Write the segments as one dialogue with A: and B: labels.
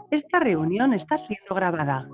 A: Esta reunión está siendo grabada.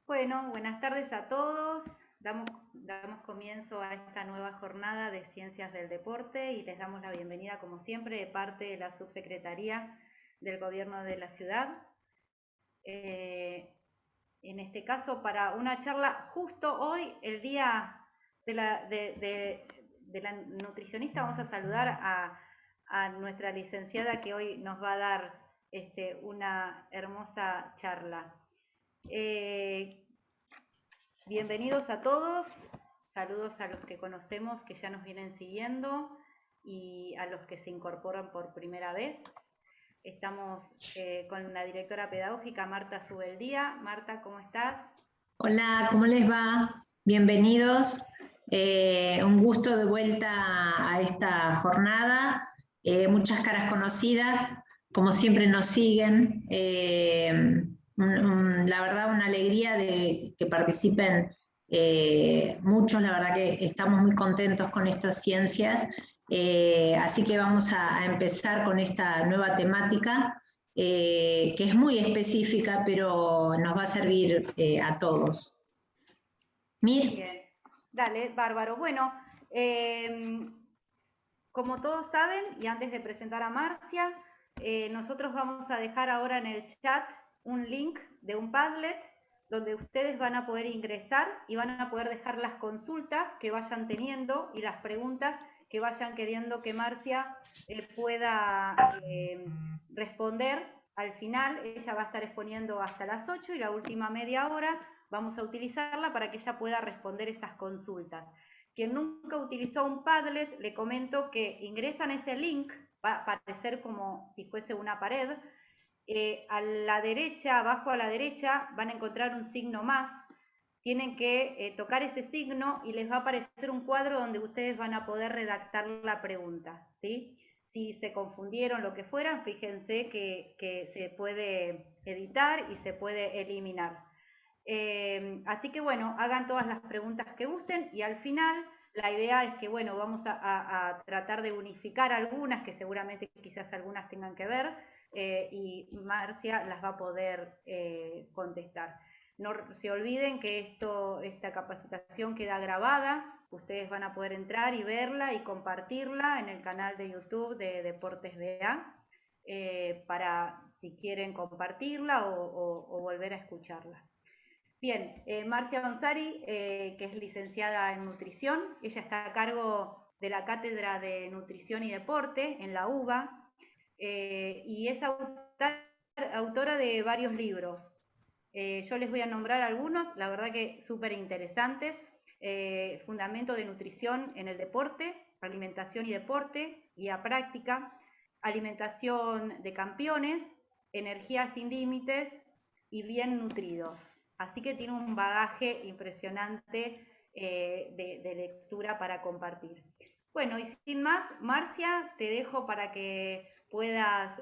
B: Bueno, buenas tardes a todos. Damos comienzo a esta nueva jornada de Ciencias del Deporte y les damos la bienvenida, como siempre, de parte de la Subsecretaría del Gobierno de la Ciudad. En este caso, para una charla justo hoy, el día de la nutricionista, vamos a saludar a nuestra licenciada que hoy nos va a dar una hermosa charla. Bienvenidos a todos, saludos a los que conocemos, que ya nos vienen siguiendo, y a los que se incorporan por primera vez. Estamos con la directora pedagógica Marta Subeldía. Marta, ¿cómo estás?
C: Hola, ¿cómo les va? Bienvenidos. Un gusto de vuelta a esta jornada. Muchas caras conocidas, como siempre nos siguen. La verdad, una alegría de que participen muchos. La verdad que estamos muy contentos con estas ciencias. Así que vamos a empezar con esta nueva temática. Que es muy específica, pero nos va a servir a todos. Mir.
B: Bien, dale, bárbaro. Bueno, como todos saben, y antes de presentar a Marcia, nosotros vamos a dejar ahora en el chat un link de un Padlet donde ustedes van a poder ingresar y van a poder dejar las consultas que vayan teniendo y las preguntas que vayan queriendo que Marcia pueda responder. Al final ella va a estar exponiendo hasta las 8 y la última media hora vamos a utilizarla para que ella pueda responder esas consultas. Quien nunca utilizó un Padlet, le comento que ingresan ese link, va a aparecer como si fuese una pared. A la derecha, abajo a la derecha, van a encontrar un signo más. Tienen que tocar ese signo y les va a aparecer un cuadro donde ustedes van a poder redactar la pregunta, ¿sí? Si se confundieron, lo que fueran, fíjense que se puede editar y se puede eliminar. Así que bueno, hagan todas las preguntas que gusten y al final la idea es que bueno, vamos a tratar de unificar algunas, que seguramente quizás algunas tengan que ver, y Marcia las va a poder contestar. No se olviden que esta capacitación queda grabada, ustedes van a poder entrar y verla y compartirla en el canal de YouTube de Deportes BA, para si quieren compartirla o volver a escucharla. Bien, Marcia Gonzari, que es licenciada en nutrición, ella está a cargo de la Cátedra de Nutrición y Deporte en la UBA, y es autora de varios libros. Yo les voy a nombrar algunos, la verdad que súper interesantes. Fundamento de Nutrición en el Deporte, Alimentación y Deporte, Guía Práctica, Alimentación de Campeones, Energía sin Límites y Bien Nutridos. Así que tiene un bagaje impresionante de lectura para compartir. Bueno, y sin más, Marcia, te dejo para que puedas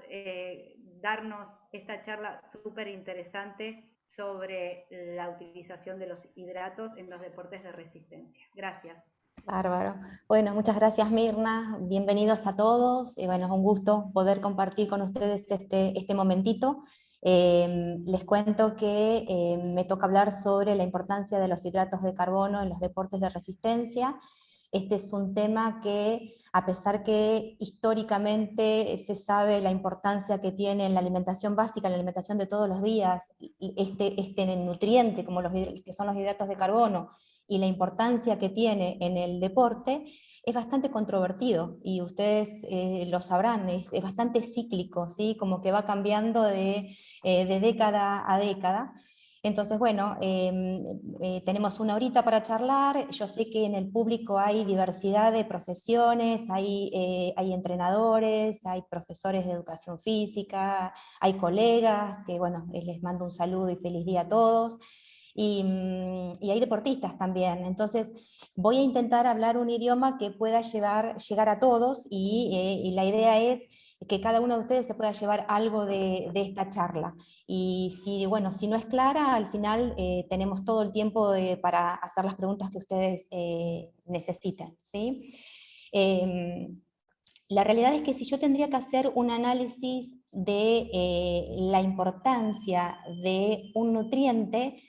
B: darnos esta charla súper interesante sobre la utilización de los hidratos en los deportes de resistencia. Gracias.
D: Bárbaro. Bueno, muchas gracias Mirna, bienvenidos a todos. Bueno, es un gusto poder compartir con ustedes este momentito. Les cuento que me toca hablar sobre la importancia de los hidratos de carbono en los deportes de resistencia. Este es un tema que, a pesar que históricamente se sabe la importancia que tiene en la alimentación básica, en la alimentación de todos los días, este nutriente como que son los hidratos de carbono, y la importancia que tiene en el deporte, es bastante controvertido, y ustedes lo sabrán, es bastante cíclico, ¿sí? Como que va cambiando de década a década. Entonces, bueno, tenemos una horita para charlar. Yo sé que en el público hay diversidad de profesiones, hay entrenadores, hay profesores de educación física, hay colegas, que bueno, les mando un saludo y feliz día a todos. Y hay deportistas también. Entonces voy a intentar hablar un idioma que pueda llegar a todos, y la idea es que cada uno de ustedes se pueda llevar algo de esta charla. Y bueno, si no es clara, al final tenemos todo el tiempo para hacer las preguntas que ustedes necesiten, ¿sí? La realidad es que si yo tendría que hacer un análisis de la importancia de un nutriente,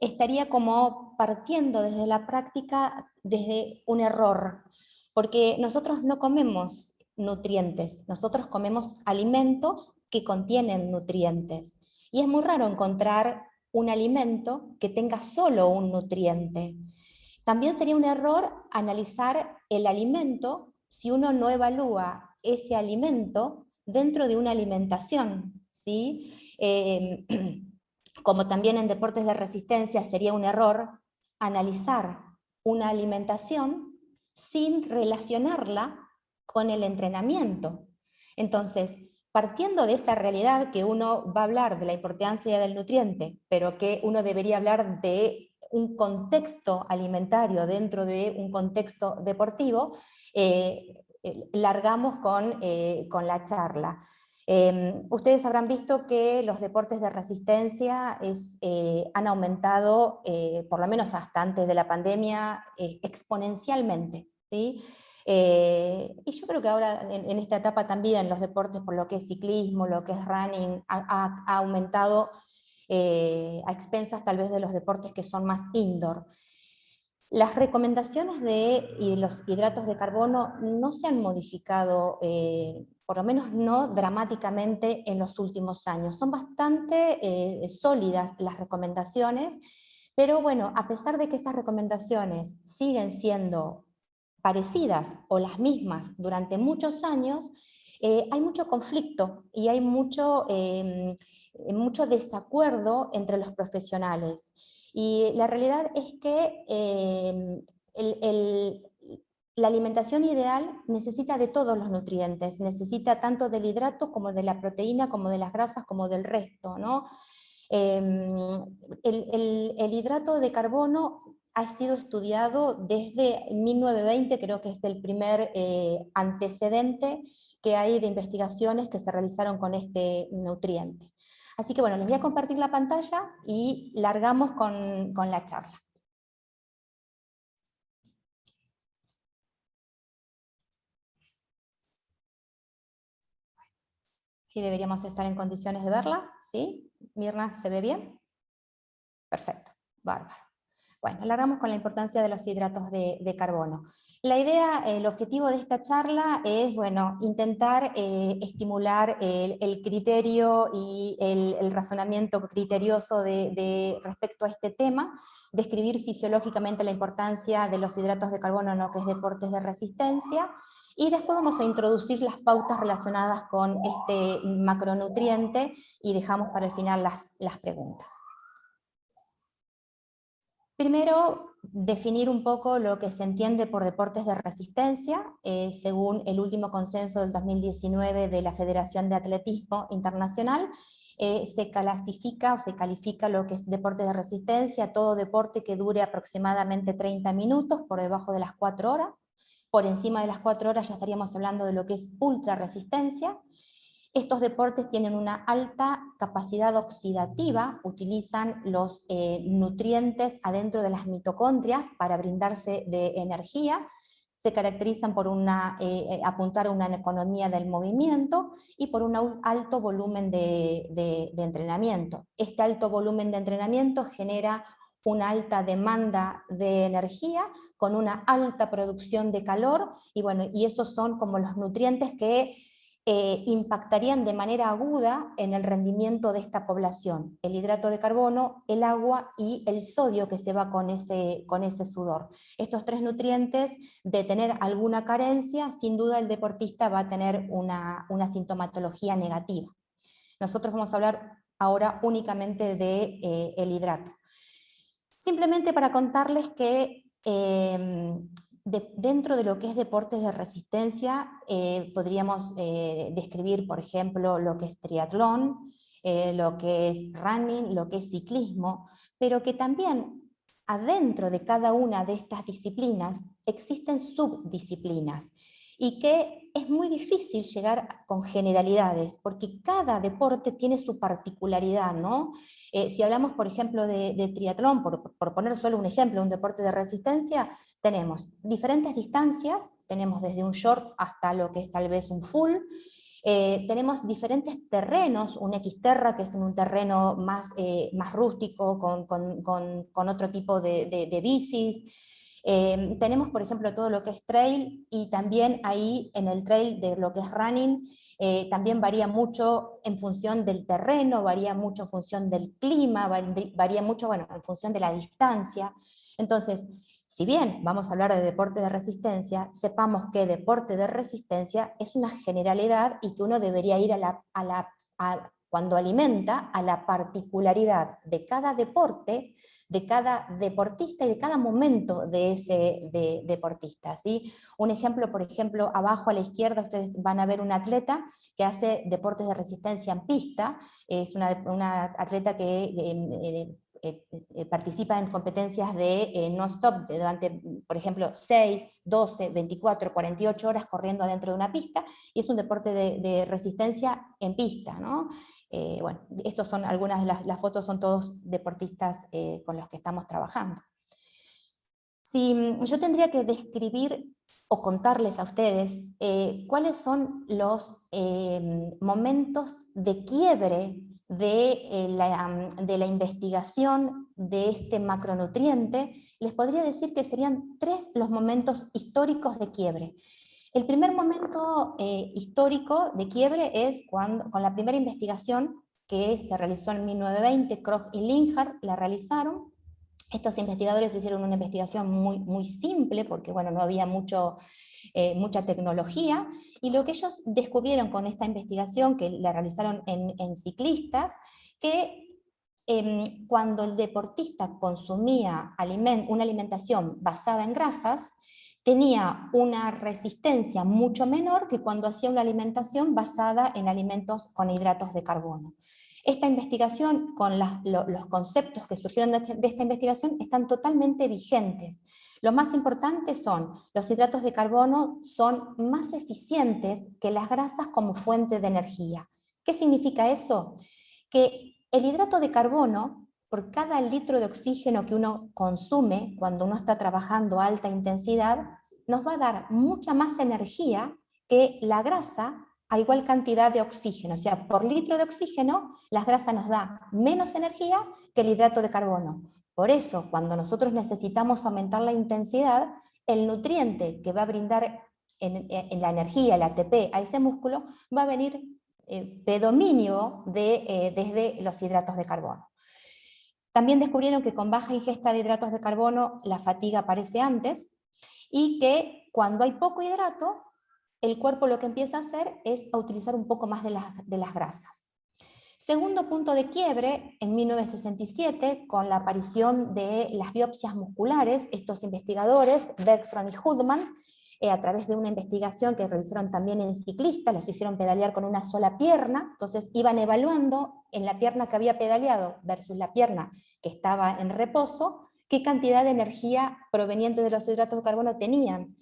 D: estaría como partiendo desde la práctica, desde un error, porque nosotros no comemos nutrientes, nosotros comemos alimentos que contienen nutrientes, y es muy raro encontrar un alimento que tenga solo un nutriente. También sería un error analizar el alimento si uno no evalúa ese alimento dentro de una alimentación, ¿sí? Como también en deportes de resistencia sería un error analizar una alimentación sin relacionarla con el entrenamiento. Entonces, partiendo de esa realidad que uno va a hablar de la importancia del nutriente, pero que uno debería hablar de un contexto alimentario dentro de un contexto deportivo, largamos con la charla. Ustedes habrán visto que los deportes de resistencia han aumentado, por lo menos hasta antes de la pandemia, exponencialmente, ¿sí? Y yo creo que ahora en esta etapa también los deportes, por lo que es ciclismo, lo que es running, ha aumentado a expensas tal vez de los deportes que son más indoor. Las recomendaciones de los hidratos de carbono no se han modificado, por lo menos no dramáticamente en los últimos años. Son bastante sólidas las recomendaciones, pero bueno, a pesar de que esas recomendaciones siguen siendo parecidas o las mismas durante muchos años, hay mucho conflicto y hay mucho desacuerdo entre los profesionales. Y la realidad es que la alimentación ideal necesita de todos los nutrientes, necesita tanto del hidrato como de la proteína, como de las grasas, como del resto, ¿no? El hidrato de carbono ha sido estudiado desde 1920, creo que es el primer antecedente que hay de investigaciones que se realizaron con este nutriente. Así que bueno, les voy a compartir la pantalla y largamos con la charla. Y deberíamos estar en condiciones de verla, ¿sí? Mirna, ¿se ve bien? Perfecto, bárbaro. Bueno, largamos con la importancia de los hidratos de carbono. La idea, el objetivo de esta charla es, bueno, intentar estimular el criterio y el razonamiento criterioso respecto a este tema, describir fisiológicamente la importancia de los hidratos de carbono en lo que es deportes de resistencia, y después vamos a introducir las pautas relacionadas con este macronutriente y dejamos para el final las preguntas. Primero, definir un poco lo que se entiende por deportes de resistencia, según el último consenso del 2019 de la Federación de Atletismo Internacional. Se clasifica o se califica lo que es deporte de resistencia, todo deporte que dure aproximadamente 30 minutos, por debajo de las 4 horas. Por encima de las 4 horas ya estaríamos hablando de lo que es ultra resistencia. Estos deportes tienen una alta capacidad oxidativa, utilizan los nutrientes adentro de las mitocondrias para brindarse de energía, se caracterizan por apuntar a una economía del movimiento y por un alto volumen de entrenamiento. Este alto volumen de entrenamiento genera una alta demanda de energía con una alta producción de calor, y bueno, y esos son como los nutrientes que impactarían de manera aguda en el rendimiento de esta población: el hidrato de carbono, el agua y el sodio que se va con ese sudor. Estos 3 nutrientes, de tener alguna carencia, sin duda el deportista va a tener una sintomatología negativa. Nosotros vamos a hablar ahora únicamente del hidrato. Simplemente para contarles que dentro de lo que es deportes de resistencia, podríamos describir, por ejemplo, lo que es triatlón, lo que es running, lo que es ciclismo, pero que también adentro de cada una de estas disciplinas existen subdisciplinas, y que es muy difícil llegar con generalidades, porque cada deporte tiene su particularidad, ¿no? Si hablamos, por ejemplo, de triatlón, por poner solo un ejemplo, un deporte de resistencia, tenemos diferentes distancias, tenemos desde un short hasta lo que es tal vez un full, Tenemos diferentes terrenos, un Xterra, que es un terreno más, más rústico, con otro tipo de bicis. Tenemos, por ejemplo, todo lo que es trail, y también ahí en el trail de lo que es running, también varía mucho en función del terreno, varía mucho en función del clima, varía mucho, bueno, en función de la distancia. Entonces, si bien vamos a hablar de deporte de resistencia, sepamos que deporte de resistencia es una generalidad y que uno debería ir cuando alimenta, a la particularidad de cada deporte, de cada deportista y de cada momento de ese deportista, ¿sí? Un ejemplo, por ejemplo, abajo a la izquierda ustedes van a ver un atleta que hace deportes de resistencia en pista, es una atleta que participa en competencias de non-stop durante, por ejemplo, 6, 12, 24, 48 horas corriendo adentro de una pista, y es un deporte de resistencia en pista, ¿no? Bueno, estos son algunas de las fotos, son todos deportistas con los que estamos trabajando. Si yo tendría que describir o contarles a ustedes cuáles son los momentos de quiebre de la investigación de este macronutriente, les podría decir que serían 3 los momentos históricos de quiebre. El primer momento histórico de quiebre es con la primera investigación que se realizó en 1920, Koch y Linhart la realizaron. Estos investigadores hicieron una investigación muy simple, porque bueno, no había mucha tecnología, y lo que ellos descubrieron con esta investigación, que la realizaron en ciclistas, que cuando el deportista consumía una alimentación basada en grasas, tenía una resistencia mucho menor que cuando hacía una alimentación basada en alimentos con hidratos de carbono. Esta investigación, con los conceptos que surgieron de esta investigación, están totalmente vigentes. Lo más importante son, los hidratos de carbono son más eficientes que las grasas como fuente de energía. ¿Qué significa eso? Que el hidrato de carbono, por cada litro de oxígeno que uno consume cuando uno está trabajando a alta intensidad, nos va a dar mucha más energía que la grasa a igual cantidad de oxígeno. O sea, por litro de oxígeno, la grasa nos da menos energía que el hidrato de carbono. Por eso, cuando nosotros necesitamos aumentar la intensidad, el nutriente que va a brindar en la energía, el ATP, a ese músculo, va a venir predominio desde los hidratos de carbono. También descubrieron que con baja ingesta de hidratos de carbono la fatiga aparece antes, y que cuando hay poco hidrato, el cuerpo lo que empieza a hacer es a utilizar un poco más de las grasas. Segundo punto de quiebre, en 1967, con la aparición de las biopsias musculares, estos investigadores, Bergstrom y Hudman, a través de una investigación que realizaron también en ciclistas, los hicieron pedalear con una sola pierna, entonces iban evaluando en la pierna que había pedaleado versus la pierna que estaba en reposo, qué cantidad de energía proveniente de los hidratos de carbono tenían.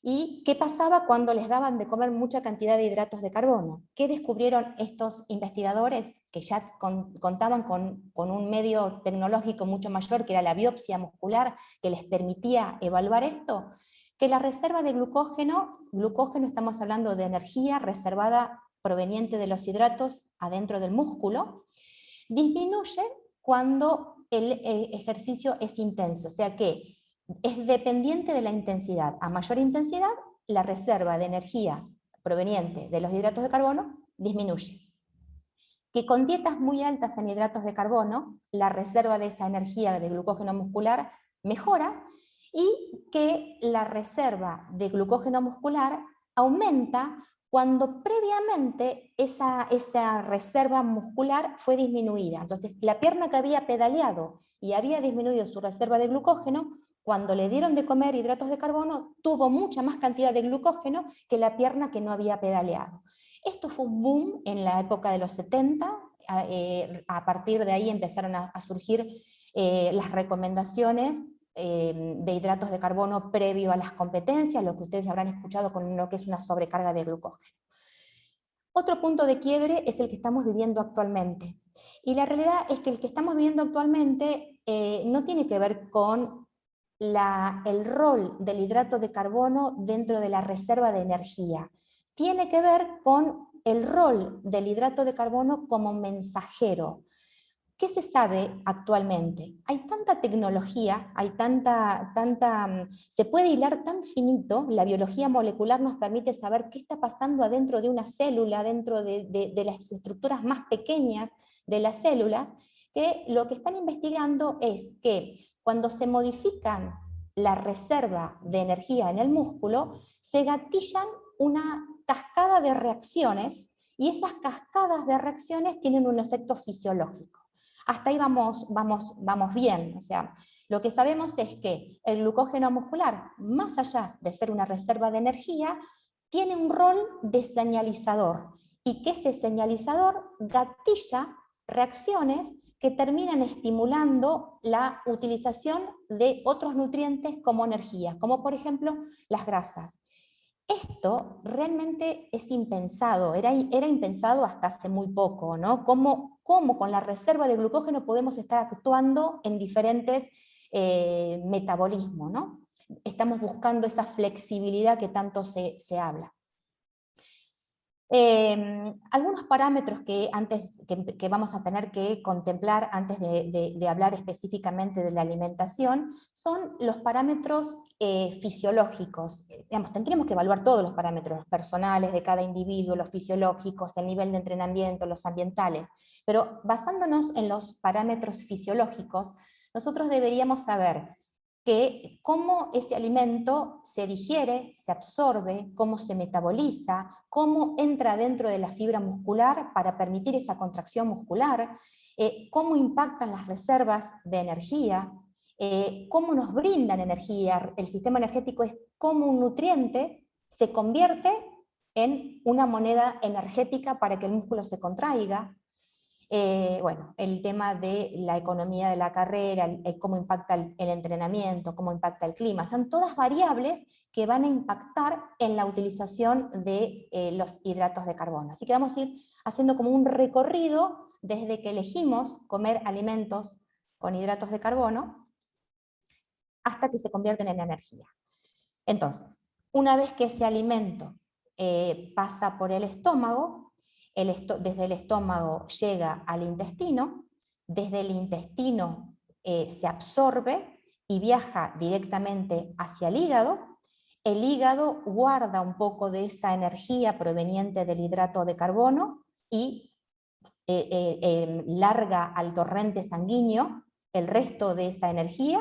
D: ¿Y qué pasaba cuando les daban de comer mucha cantidad de hidratos de carbono? ¿Qué descubrieron estos investigadores que ya contaban con un medio tecnológico mucho mayor, que era la biopsia muscular, que les permitía evaluar esto? Que la reserva de glucógeno estamos hablando de energía reservada proveniente de los hidratos adentro del músculo, disminuye cuando el ejercicio es intenso, o sea que es dependiente de la intensidad. A mayor intensidad, la reserva de energía proveniente de los hidratos de carbono disminuye. Que con dietas muy altas en hidratos de carbono, la reserva de esa energía de glucógeno muscular mejora, y que la reserva de glucógeno muscular aumenta cuando previamente esa reserva muscular fue disminuida. Entonces, la pierna que había pedaleado y había disminuido su reserva de glucógeno, cuando le dieron de comer hidratos de carbono, tuvo mucha más cantidad de glucógeno que la pierna que no había pedaleado. Esto fue un boom en la época de los 70, a partir de ahí empezaron a surgir las recomendaciones de hidratos de carbono previo a las competencias, lo que ustedes habrán escuchado con lo que es una sobrecarga de glucógeno. Otro punto de quiebre es el que estamos viviendo actualmente. Y la realidad es que el que estamos viviendo actualmente no tiene que ver con el rol del hidrato de carbono dentro de la reserva de energía. tiene que ver con el rol del hidrato de carbono como mensajero. ¿Qué se sabe actualmente? Hay tanta tecnología, se puede hilar tan finito, la biología molecular nos permite saber qué está pasando adentro de una célula, dentro de las estructuras más pequeñas de las células, que lo que están investigando es que cuando se modifican la reserva de energía en el músculo, se gatillan una cascada de reacciones, y esas cascadas de reacciones tienen un efecto fisiológico. Hasta ahí vamos bien. O sea, lo que sabemos es que el glucógeno muscular, más allá de ser una reserva de energía, tiene un rol de señalizador, y que ese señalizador gatilla reacciones que terminan estimulando la utilización de otros nutrientes como energía, como por ejemplo las grasas. Esto realmente es impensado, era impensado hasta hace muy poco, ¿no? ¿Cómo con la reserva de glucógeno podemos estar actuando en diferentes metabolismos, ¿no? Estamos buscando esa flexibilidad que tanto se habla. Algunos parámetros que vamos a tener que contemplar antes de hablar específicamente de la alimentación son los parámetros fisiológicos. Tendríamos que evaluar todos los parámetros personales de cada individuo, los fisiológicos, el nivel de entrenamiento, los ambientales, pero basándonos en los parámetros fisiológicos, nosotros deberíamos saber cómo ese alimento se digiere, se absorbe, cómo se metaboliza, cómo entra dentro de la fibra muscular para permitir esa contracción muscular, cómo impactan las reservas de energía, cómo nos brindan energía. El sistema energético es cómo un nutriente se convierte en una moneda energética para que el músculo se contraiga. Bueno, el tema de la economía de la carrera, cómo impacta el entrenamiento, cómo impacta el clima, son todas variables que van a impactar en la utilización de los hidratos de carbono. Así que vamos a ir haciendo como un recorrido desde que elegimos comer alimentos con hidratos de carbono hasta que se convierten en energía. Entonces, una vez que ese alimento pasa por el estómago, desde el estómago llega al intestino, desde el intestino se absorbe y viaja directamente hacia el hígado guarda un poco de esa energía proveniente del hidrato de carbono y larga al torrente sanguíneo el resto de esa energía,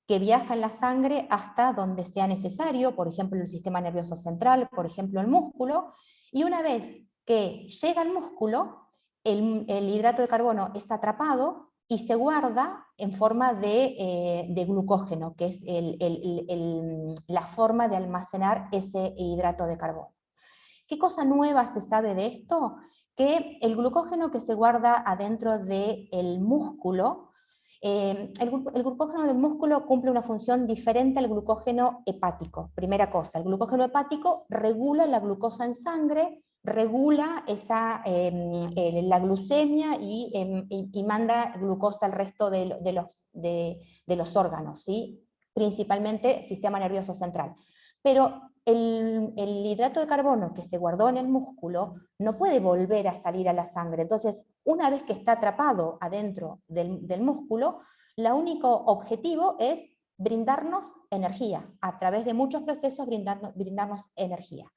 D: que viaja en la sangre hasta donde sea necesario, por ejemplo el sistema nervioso central, por ejemplo el músculo, y una vez que llega al músculo, el hidrato de carbono es atrapado y se guarda en forma de glucógeno, que es la forma de almacenar ese hidrato de carbono. ¿Qué cosa nueva se sabe de esto? Que el glucógeno que se guarda adentro del músculo, el glucógeno del músculo cumple una función diferente al glucógeno hepático. Primera cosa, el glucógeno hepático regula la glucosa en sangre, regula la glucemia y manda glucosa al resto de los órganos, ¿sí? Principalmente el sistema nervioso central. Pero el hidrato de carbono que se guardó en el músculo no puede volver a salir a la sangre. Entonces, una vez que está atrapado adentro del músculo, el único objetivo es brindarnos energía. A través de muchos procesos brindarnos energía.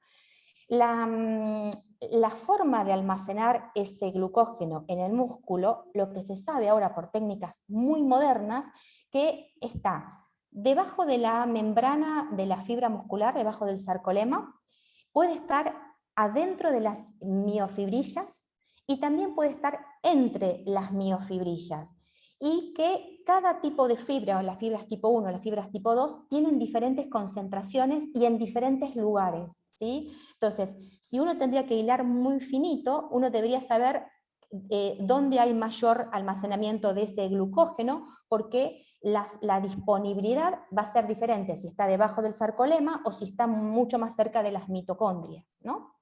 D: La forma de almacenar ese glucógeno en el músculo, lo que se sabe ahora por técnicas muy modernas, que está debajo de la membrana de la fibra muscular, debajo del sarcolema, puede estar adentro de las miofibrillas y también puede estar entre las miofibrillas. Y que cada tipo de fibra, las fibras tipo 1, las fibras tipo 2, tienen diferentes concentraciones y en diferentes lugares, ¿sí? Entonces, si uno tendría que hilar muy finito, uno debería saber dónde hay mayor almacenamiento de ese glucógeno, porque la disponibilidad va a ser diferente si está debajo del sarcolema o si está mucho más cerca de las mitocondrias, ¿no?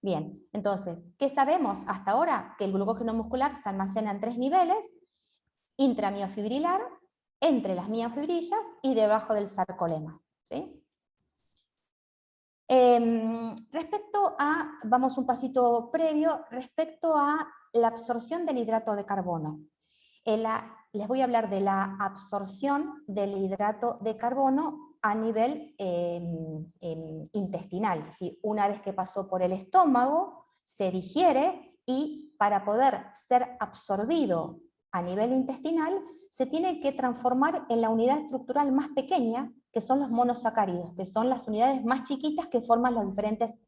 D: Bien, entonces, ¿qué sabemos hasta ahora? Que el glucógeno muscular se almacena en 3 niveles: intramiofibrilar, entre las miofibrillas y debajo del sarcolema, ¿sí? Respecto a, vamos un pasito previo, respecto a la absorción del hidrato de carbono. Les voy a hablar de la absorción del hidrato de carbono a nivel intestinal. ¿Sí? Una vez que pasó por el estómago, se digiere y para poder ser absorbido a nivel intestinal, se tiene que transformar en la unidad estructural más pequeña, que son los monosacáridos, que son las unidades más chiquitas que forman los diferentes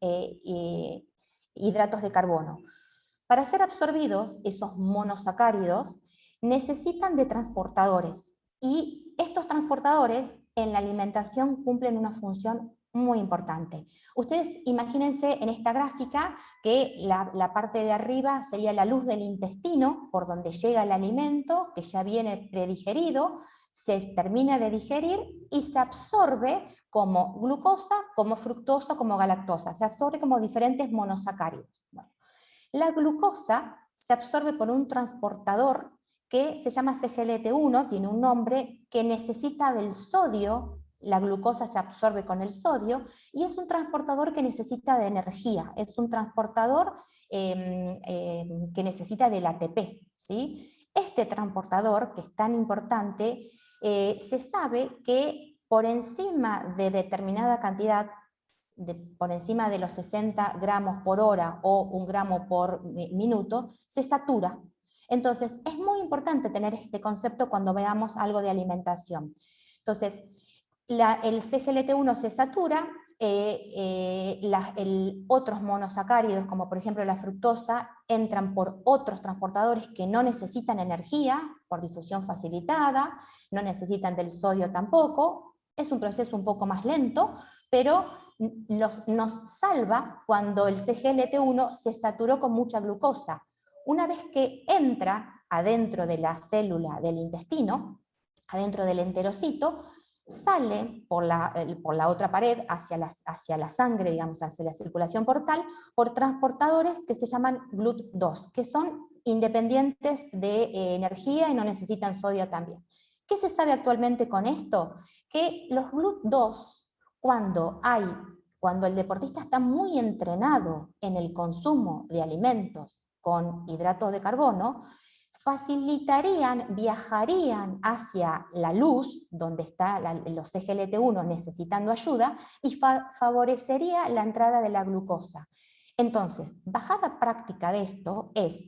D: hidratos de carbono. Para ser absorbidos, esos monosacáridos necesitan de transportadores, y estos transportadores en la alimentación cumplen una función muy importante. Ustedes imagínense en esta gráfica que la parte de arriba sería la luz del intestino, por donde llega el alimento, que ya viene predigerido, se termina de digerir y se absorbe como glucosa, como fructosa, como galactosa, se absorbe como diferentes monosacáridos. Bueno, la glucosa se absorbe por un transportador que se llama CGLT1, tiene un nombre, que necesita del sodio. La glucosa se absorbe con el sodio y es un transportador que necesita de energía, es un transportador que necesita del ATP, ¿sí? Este transportador, que es tan importante, se sabe que por encima de determinada cantidad, por encima de los 60 gramos por hora o 1 gramo por minuto, se satura. Entonces, es muy importante tener este concepto cuando veamos algo de alimentación. Entonces, el CGLT1 se satura, otros monosacáridos, como por ejemplo la fructosa, entran por otros transportadores que no necesitan energía, por difusión facilitada, no necesitan del sodio tampoco. Es un proceso un poco más lento, pero nos salva cuando el CGLT1 se saturó con mucha glucosa. Una vez que entra adentro de la célula del intestino, adentro del enterocito, sale por la otra pared hacia la sangre, digamos, hacia la circulación portal, por transportadores que se llaman GLUT2, que son independientes de energía y no necesitan sodio también. ¿Qué se sabe actualmente con esto? Que los GLUT2, cuando el deportista está muy entrenado en el consumo de alimentos con hidratos de carbono, viajarían hacia la luz, donde está los CGLT1 necesitando ayuda, y favorecería la entrada de la glucosa. Entonces, bajada práctica de esto es,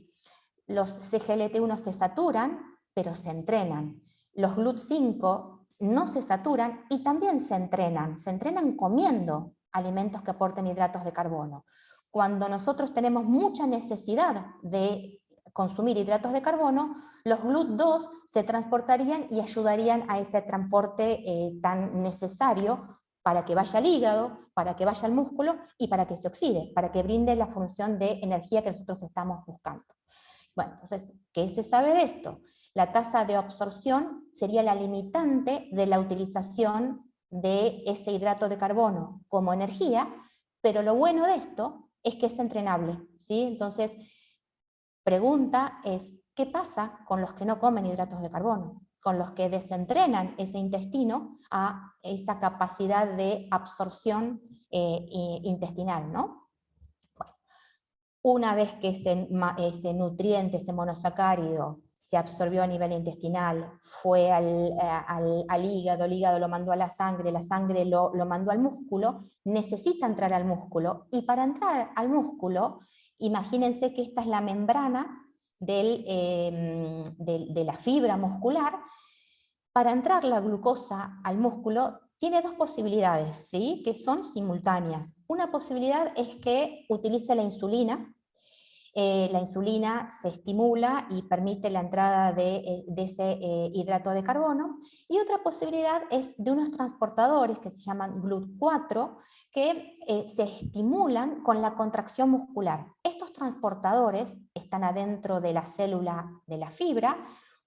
D: los CGLT1 se saturan, pero se entrenan. Los GLUT5 no se saturan y también se entrenan comiendo alimentos que aporten hidratos de carbono. Cuando nosotros tenemos mucha necesidad de consumir hidratos de carbono, los GLUT2 se transportarían y ayudarían a ese transporte tan necesario para que vaya al hígado, para que vaya al músculo y para que se oxide, para que brinde la función de energía que nosotros estamos buscando. Bueno, entonces, ¿qué se sabe de esto? La tasa de absorción sería la limitante de la utilización de ese hidrato de carbono como energía, pero lo bueno de esto es que es entrenable, ¿sí? Entonces, pregunta es, ¿qué pasa con los que no comen hidratos de carbono? Con los que desentrenan ese intestino a esa capacidad de absorción intestinal, ¿no? Bueno, una vez que ese nutriente, ese monosacárido, se absorbió a nivel intestinal, fue al hígado, el hígado lo mandó a la sangre lo mandó al músculo, necesita entrar al músculo, y para entrar al músculo, imagínense que esta es la membrana de la fibra muscular. Para entrar la glucosa al músculo tiene dos posibilidades, ¿sí? Que son simultáneas. Una posibilidad es que utilice la insulina. La insulina se estimula y permite la entrada de ese hidrato de carbono, y otra posibilidad es de unos transportadores que se llaman GLUT4, que se estimulan con la contracción muscular. Estos transportadores están adentro de la célula de la fibra.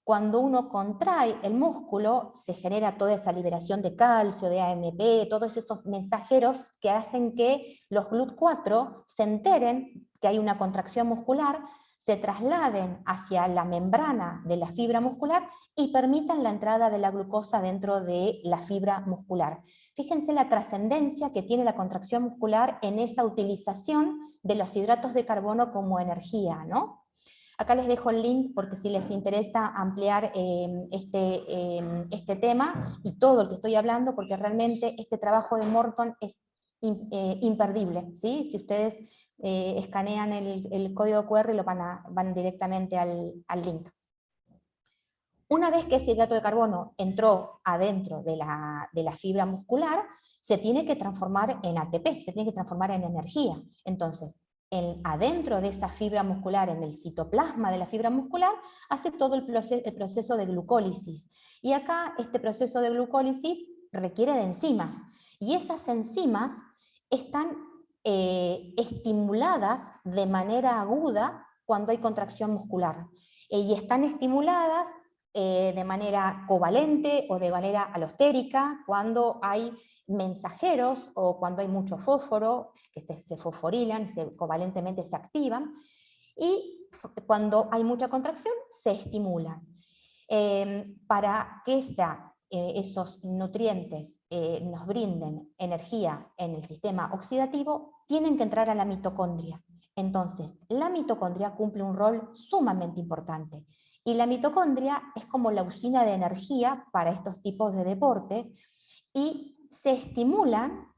D: Cuando uno contrae el músculo, se genera toda esa liberación de calcio, de AMP, todos esos mensajeros que hacen que los GLUT4 se enteren que hay una contracción muscular, se trasladen hacia la membrana de la fibra muscular y permitan la entrada de la glucosa dentro de la fibra muscular. Fíjense la trascendencia que tiene la contracción muscular en esa utilización de los hidratos de carbono como energía, ¿no? Acá les dejo el link porque si les interesa ampliar este tema y todo lo que estoy hablando, porque realmente este trabajo de Morton es imperdible, ¿sí? Si ustedes escanean el código QR y van directamente al link. Una vez que ese hidrato de carbono entró adentro de la fibra muscular, se tiene que transformar en ATP, se tiene que transformar en energía. Entonces, adentro de esa fibra muscular, en el citoplasma de la fibra muscular, hace todo el proceso de glucólisis. Y acá este proceso de glucólisis requiere de enzimas. Y esas enzimas están estimuladas de manera aguda cuando hay contracción muscular. Y están estimuladas de manera covalente o de manera alostérica cuando hay mensajeros o cuando hay mucho fósforo, que se fosforilan, covalentemente se activan, y cuando hay mucha contracción se estimulan. Para que esos nutrientes nos brinden energía en el sistema oxidativo, tienen que entrar a la mitocondria. Entonces, la mitocondria cumple un rol sumamente importante. Y la mitocondria es como la usina de energía para estos tipos de deportes, y se estimulan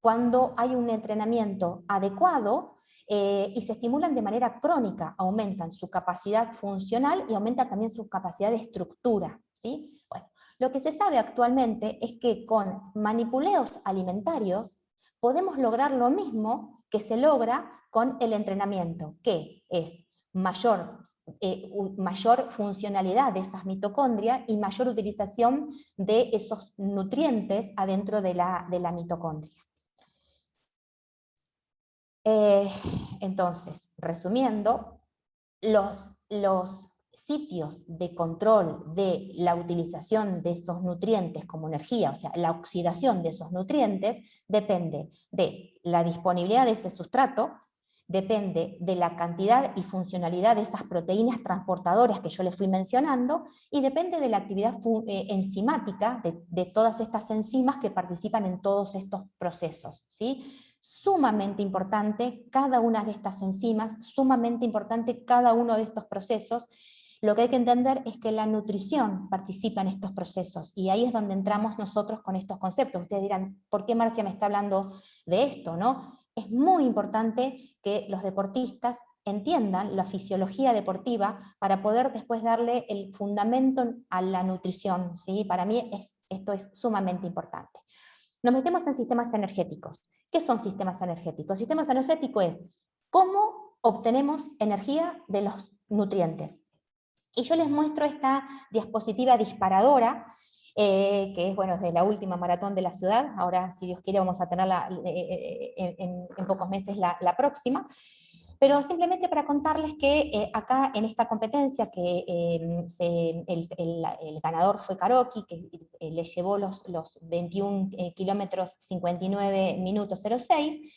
D: cuando hay un entrenamiento adecuado y se estimulan de manera crónica, aumentan su capacidad funcional y aumentan también su capacidad de estructura, ¿sí? Bueno, lo que se sabe actualmente es que con manipuleos alimentarios podemos lograr lo mismo que se logra con el entrenamiento, que es mayor funcionalidad de esas mitocondrias y mayor utilización de esos nutrientes adentro de la mitocondria. Entonces, resumiendo, los sitios de control de la utilización de esos nutrientes como energía, o sea, la oxidación de esos nutrientes, depende de la disponibilidad de ese sustrato, depende de la cantidad y funcionalidad de esas proteínas transportadoras que yo les fui mencionando, y depende de la actividad enzimática de todas estas enzimas que participan en todos estos procesos, ¿sí? Sumamente importante cada una de estas enzimas, sumamente importante cada uno de estos procesos. Lo que hay que entender es que la nutrición participa en estos procesos, y ahí es donde entramos nosotros con estos conceptos. Ustedes dirán, ¿por qué Marcia me está hablando de esto, no? Es muy importante que los deportistas entiendan la fisiología deportiva para poder después darle el fundamento a la nutrición, ¿sí? Para mí esto es sumamente importante. Nos metemos en sistemas energéticos. ¿Qué son sistemas energéticos? Sistemas energéticos es cómo obtenemos energía de los nutrientes. Y yo les muestro esta diapositiva disparadora, que es, bueno, es de la última maratón de la ciudad. Ahora, si Dios quiere, vamos a tenerla en pocos meses la próxima. Pero simplemente para contarles que acá en esta competencia, que el ganador fue Karoki, que le llevó los 21 kilómetros 59 minutos 06,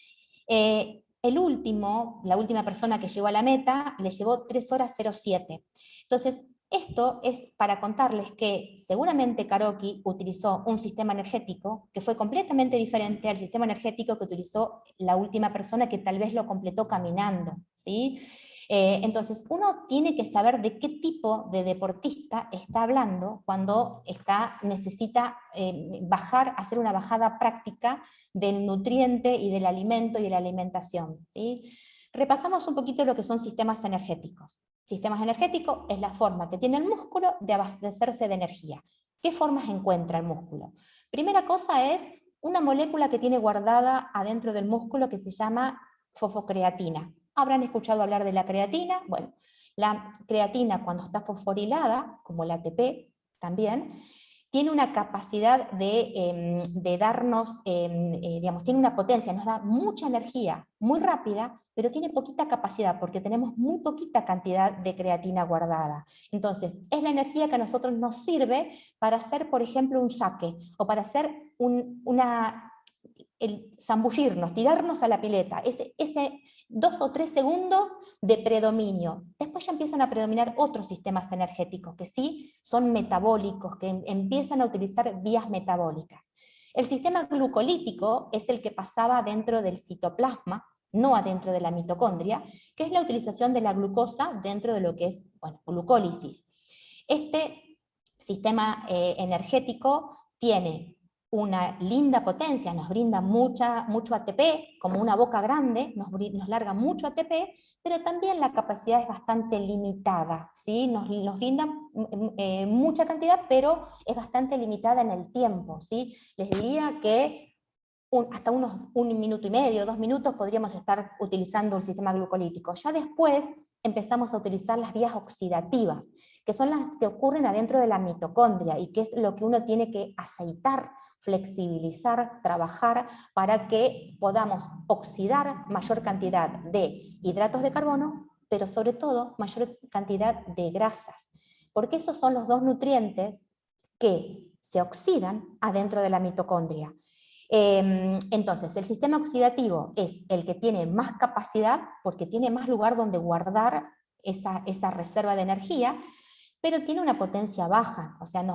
D: la última persona que llegó a la meta le llevó 3 horas 07. Entonces, esto es para contarles que seguramente Karoki utilizó un sistema energético que fue completamente diferente al sistema energético que utilizó la última persona, que tal vez lo completó caminando, ¿sí? Entonces, uno tiene que saber de qué tipo de deportista está hablando cuando necesita hacer una bajada práctica del nutriente y del alimento y de la alimentación, ¿sí? Repasamos un poquito lo que son sistemas energéticos. Sistemas energéticos es la forma que tiene el músculo de abastecerse de energía. ¿Qué formas encuentra el músculo? Primera cosa es una molécula que tiene guardada adentro del músculo que se llama fosfocreatina. ¿Habrán escuchado hablar de la creatina? Bueno, la creatina, cuando está fosforilada, como el ATP también, tiene una capacidad de darnos, digamos, tiene una potencia, nos da mucha energía muy rápida, pero tiene poquita capacidad porque tenemos muy poquita cantidad de creatina guardada. Entonces, es la energía que a nosotros nos sirve para hacer, por ejemplo, un saque, o para hacer el zambullirnos, tirarnos a la pileta, ese 2 o 3 segundos de predominio. Después ya empiezan a predominar otros sistemas energéticos que sí son metabólicos, que empiezan a utilizar vías metabólicas. El sistema glucolítico es el que pasaba dentro del citoplasma, no adentro de la mitocondria, que es la utilización de la glucosa dentro de lo que es, bueno, glucólisis. Este sistema energético tiene una linda potencia, nos brinda mucho ATP, como una boca grande, nos larga mucho ATP, pero también la capacidad es bastante limitada, ¿sí? Nos brinda mucha cantidad, pero es bastante limitada en el tiempo, ¿sí? Les diría que hasta unos 1 minuto y medio, 2 minutos podríamos estar utilizando el sistema glucolítico. Ya después empezamos a utilizar las vías oxidativas, que son las que ocurren adentro de la mitocondria y que es lo que uno tiene que aceitar, flexibilizar, trabajar para que podamos oxidar mayor cantidad de hidratos de carbono, pero sobre todo mayor cantidad de grasas, porque esos son los 2 nutrientes que se oxidan adentro de la mitocondria. Entonces, el sistema oxidativo es el que tiene más capacidad, porque tiene más lugar donde guardar esa reserva de energía, pero tiene una potencia baja, o sea,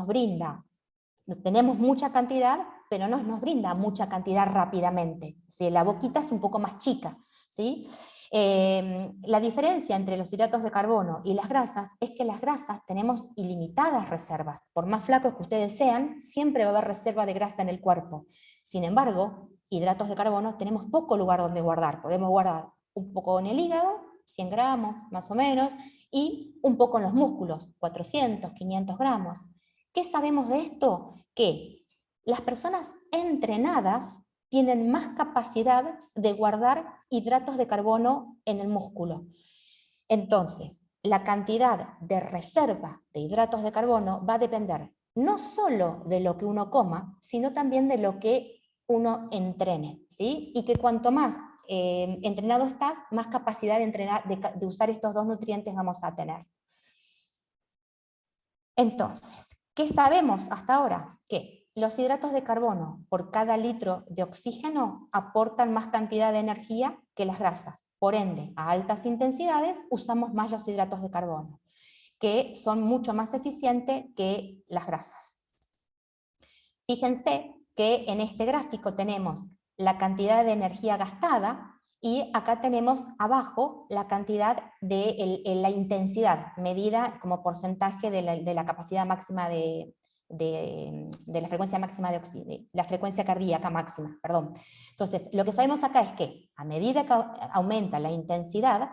D: tenemos mucha cantidad, pero no nos brinda mucha cantidad rápidamente. ¿Sí? La boquita es un poco más chica, ¿sí? La diferencia entre los hidratos de carbono y las grasas es que las grasas tenemos ilimitadas reservas. Por más flacos que ustedes sean, siempre va a haber reserva de grasa en el cuerpo. Sin embargo, hidratos de carbono tenemos poco lugar donde guardar. Podemos guardar un poco en el hígado, 100 gramos más o menos, y un poco en los músculos, 400, 500 gramos. ¿Qué sabemos de esto? Que las personas entrenadas tienen más capacidad de guardar hidratos de carbono en el músculo. Entonces, la cantidad de reserva de hidratos de carbono va a depender no solo de lo que uno coma, sino también de lo que uno entrene, ¿sí? Y que cuanto más entrenado estás, más capacidad de usar estos 2 nutrientes vamos a tener. Entonces, ¿qué sabemos hasta ahora? Que los hidratos de carbono por cada litro de oxígeno aportan más cantidad de energía que las grasas. Por ende, a altas intensidades usamos más los hidratos de carbono, que son mucho más eficientes que las grasas. Fíjense que en este gráfico tenemos la cantidad de energía gastada y acá tenemos abajo la cantidad de la intensidad, medida como porcentaje de la capacidad máxima de la frecuencia máxima de la frecuencia cardíaca máxima, perdón. Entonces, lo que sabemos acá es que a medida que aumenta la intensidad,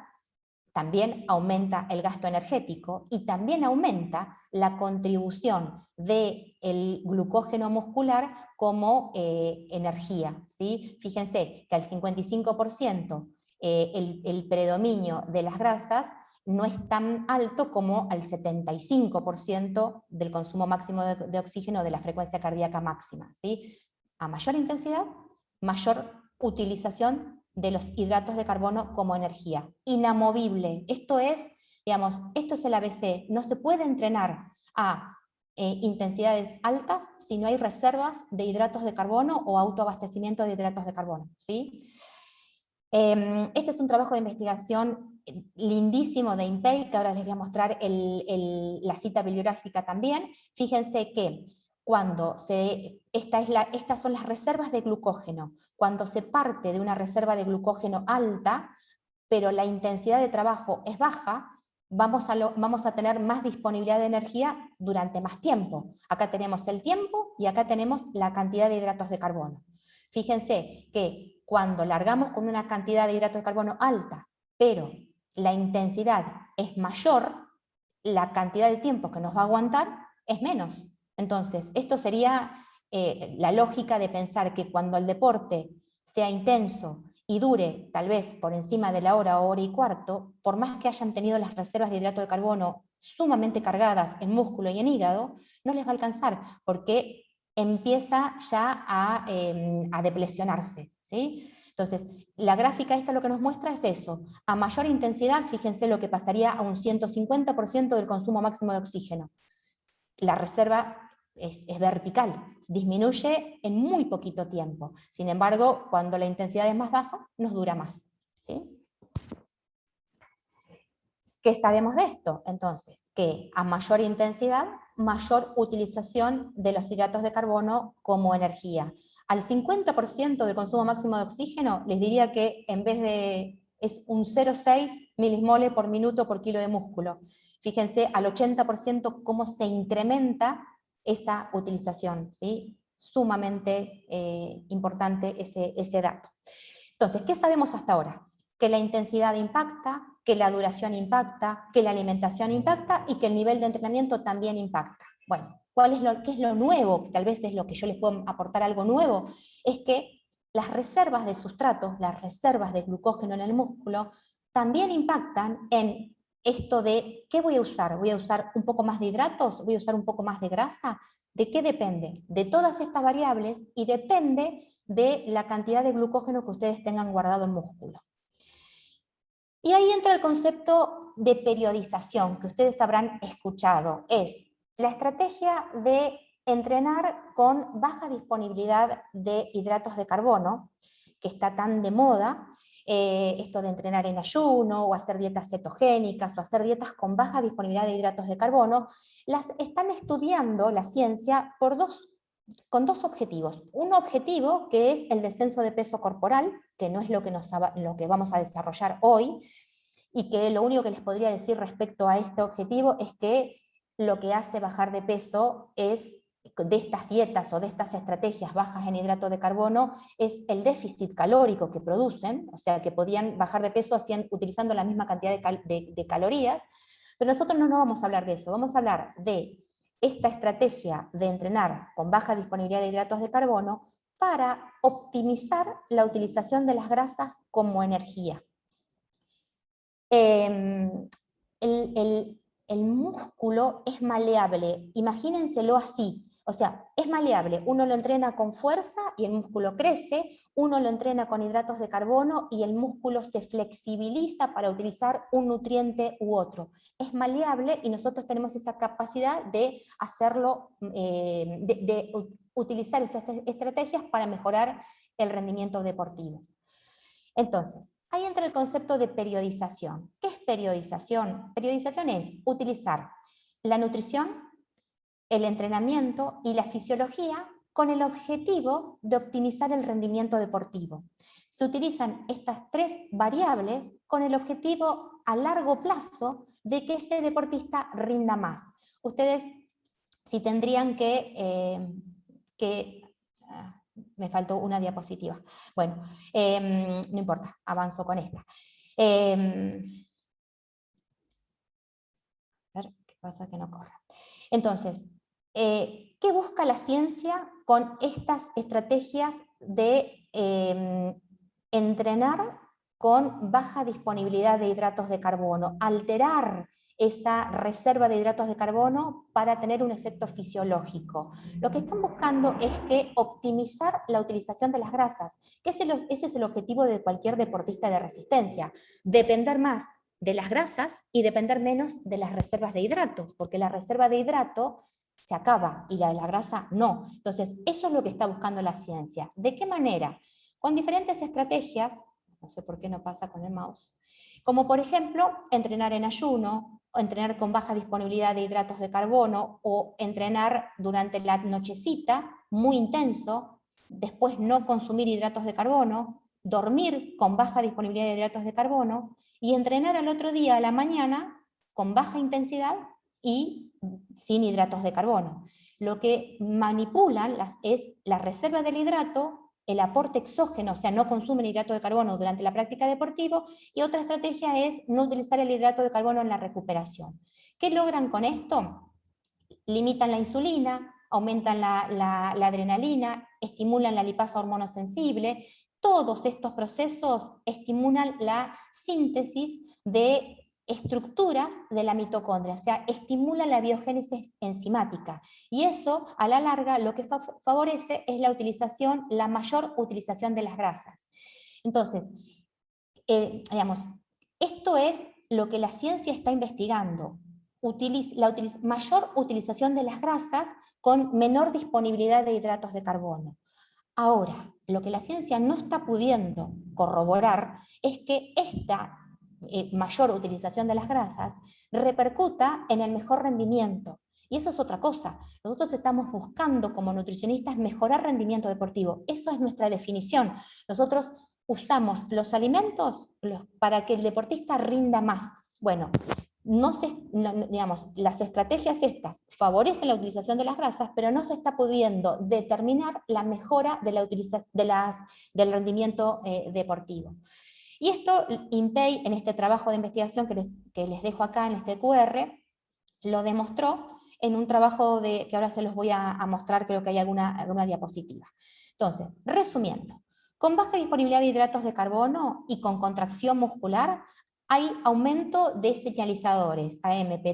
D: también aumenta el gasto energético y también aumenta la contribución del glucógeno muscular como energía, ¿sí? Fíjense que al 55% el predominio de las grasas no es tan alto como al 75% del consumo máximo de oxígeno de la frecuencia cardíaca máxima, ¿sí? A mayor intensidad, mayor utilización de los hidratos de carbono como energía. Inamovible. Esto es, digamos, esto es el ABC. No se puede entrenar a intensidades altas si no hay reservas de hidratos de carbono o autoabastecimiento de hidratos de carbono, ¿sí? Este es un trabajo de investigación lindísimo de INPEI, que ahora les voy a mostrar la cita bibliográfica también. Fíjense que estas son las reservas de glucógeno. Cuando se parte de una reserva de glucógeno alta, pero la intensidad de trabajo es baja, vamos a tener más disponibilidad de energía durante más tiempo. Acá tenemos el tiempo y acá tenemos la cantidad de hidratos de carbono. Fíjense que cuando largamos con una cantidad de hidratos de carbono alta, pero la intensidad es mayor, la cantidad de tiempo que nos va a aguantar es menos. Entonces, esto sería la lógica de pensar que cuando el deporte sea intenso y dure tal vez por encima de la hora o hora y cuarto, por más que hayan tenido las reservas de hidrato de carbono sumamente cargadas en músculo y en hígado, no les va a alcanzar, porque empieza ya a deplecionarse, ¿sí? Entonces, la gráfica esta lo que nos muestra es eso. A mayor intensidad, fíjense lo que pasaría a un 150% del consumo máximo de oxígeno. La reserva es vertical, disminuye en muy poquito tiempo. Sin embargo, cuando la intensidad es más baja, nos dura más, ¿sí? ¿Qué sabemos de esto? Entonces, que a mayor intensidad, mayor utilización de los hidratos de carbono como energía. Al 50% del consumo máximo de oxígeno, les diría que en vez de, es un 0,6 milismole por minuto por kilo de músculo. Fíjense al 80% cómo se incrementa esa utilización, ¿sí? Sumamente importante ese dato. Entonces, ¿qué sabemos hasta ahora? Que la intensidad impacta, que la duración impacta, que la alimentación impacta y que el nivel de entrenamiento también impacta. Bueno, ¿qué es lo nuevo? Tal vez es lo que yo les puedo aportar algo nuevo, es que las reservas de sustratos, las reservas de glucógeno en el músculo, también impactan en esto de, ¿qué voy a usar? ¿Voy a usar un poco más de hidratos? ¿Voy a usar un poco más de grasa? ¿De qué depende? De todas estas variables y depende de la cantidad de glucógeno que ustedes tengan guardado en músculo. Y ahí entra el concepto de periodización, que ustedes habrán escuchado. Es la estrategia de entrenar con baja disponibilidad de hidratos de carbono, que está tan de moda, esto de entrenar en ayuno, o hacer dietas cetogénicas, o hacer dietas con baja disponibilidad de hidratos de carbono, las están estudiando la ciencia con dos objetivos. Un objetivo que es el descenso de peso corporal, que no es lo que vamos a desarrollar hoy, y que lo único que les podría decir respecto a este objetivo es que lo que hace bajar de peso es, de estas dietas o de estas estrategias bajas en hidrato de carbono, es el déficit calórico que producen, o sea que podían bajar de peso utilizando la misma cantidad de calorías, pero nosotros no vamos a hablar de eso, vamos a hablar de esta estrategia de entrenar con baja disponibilidad de hidratos de carbono para optimizar la utilización de las grasas como energía. El músculo es maleable, imagínenselo así, o sea, es maleable, uno lo entrena con fuerza y el músculo crece, uno lo entrena con hidratos de carbono y el músculo se flexibiliza para utilizar un nutriente u otro. Es maleable y nosotros tenemos esa capacidad de hacerlo, de utilizar esas estrategias para mejorar el rendimiento deportivo. Entonces, ahí entra el concepto de periodización. ¿Qué es periodización? Periodización es utilizar la nutrición, el entrenamiento y la fisiología con el objetivo de optimizar el rendimiento deportivo. Se utilizan estas tres variables con el objetivo a largo plazo de que ese deportista rinda más. Ustedes, si tendrían me faltó una diapositiva. Bueno, no importa, avanzo con esta. A ver, ¿qué pasa que no corre? Entonces, ¿qué busca la ciencia con estas estrategias de entrenar con baja disponibilidad de hidratos de carbono? Alterar esa reserva de hidratos de carbono para tener un efecto fisiológico. Lo que están buscando es que optimizar la utilización de las grasas, que ese es el objetivo de cualquier deportista de resistencia, depender más de las grasas y depender menos de las reservas de hidratos, porque la reserva de hidrato se acaba y la de la grasa no. Entonces, eso es lo que está buscando la ciencia. ¿De qué manera? Con diferentes estrategias, no sé por qué no pasa con el mouse, como por ejemplo, entrenar en ayuno, o entrenar con baja disponibilidad de hidratos de carbono, o entrenar durante la nochecita, muy intenso, después no consumir hidratos de carbono, dormir con baja disponibilidad de hidratos de carbono, y entrenar al otro día a la mañana con baja intensidad y sin hidratos de carbono. Lo que manipulan es la reserva del hidrato, el aporte exógeno, o sea, no consumen hidrato de carbono durante la práctica deportiva, y otra estrategia es no utilizar el hidrato de carbono en la recuperación. ¿Qué logran con esto? Limitan la insulina, aumentan la adrenalina, estimulan la lipasa hormonosensible. Todos estos procesos estimulan la síntesis de estructuras de la mitocondria, o sea, estimula la biogénesis enzimática, y eso a la larga lo que favorece es la mayor utilización de las grasas. Entonces, digamos, esto es lo que la ciencia está investigando. mayor utilización de las grasas con menor disponibilidad de hidratos de carbono. Ahora, lo que la ciencia no está pudiendo corroborar es que esta mayor utilización de las grasas repercuta en el mejor rendimiento. Y eso es otra cosa. Nosotros estamos buscando como nutricionistas mejorar rendimiento deportivo. Eso es nuestra definición. Nosotros usamos los alimentos para que el deportista rinda más. Bueno, digamos, las estrategias estas favorecen la utilización de las grasas, pero no se está pudiendo determinar la mejora de la del rendimiento deportivo. Y esto INPEI, en este trabajo de investigación que les dejo acá en este QR, lo demostró en un trabajo que ahora se los voy a mostrar, creo que hay alguna diapositiva. Entonces, resumiendo, con baja disponibilidad de hidratos de carbono y con contracción muscular, hay aumento de señalizadores, AMP,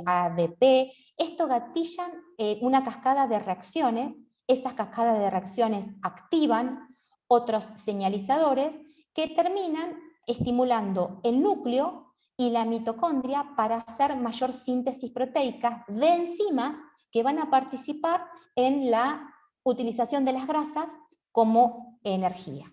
D: ADP, esto gatillan una cascada de reacciones, esas cascadas de reacciones activan otros señalizadores que terminan estimulando el núcleo y la mitocondria para hacer mayor síntesis proteica de enzimas que van a participar en la utilización de las grasas como energía.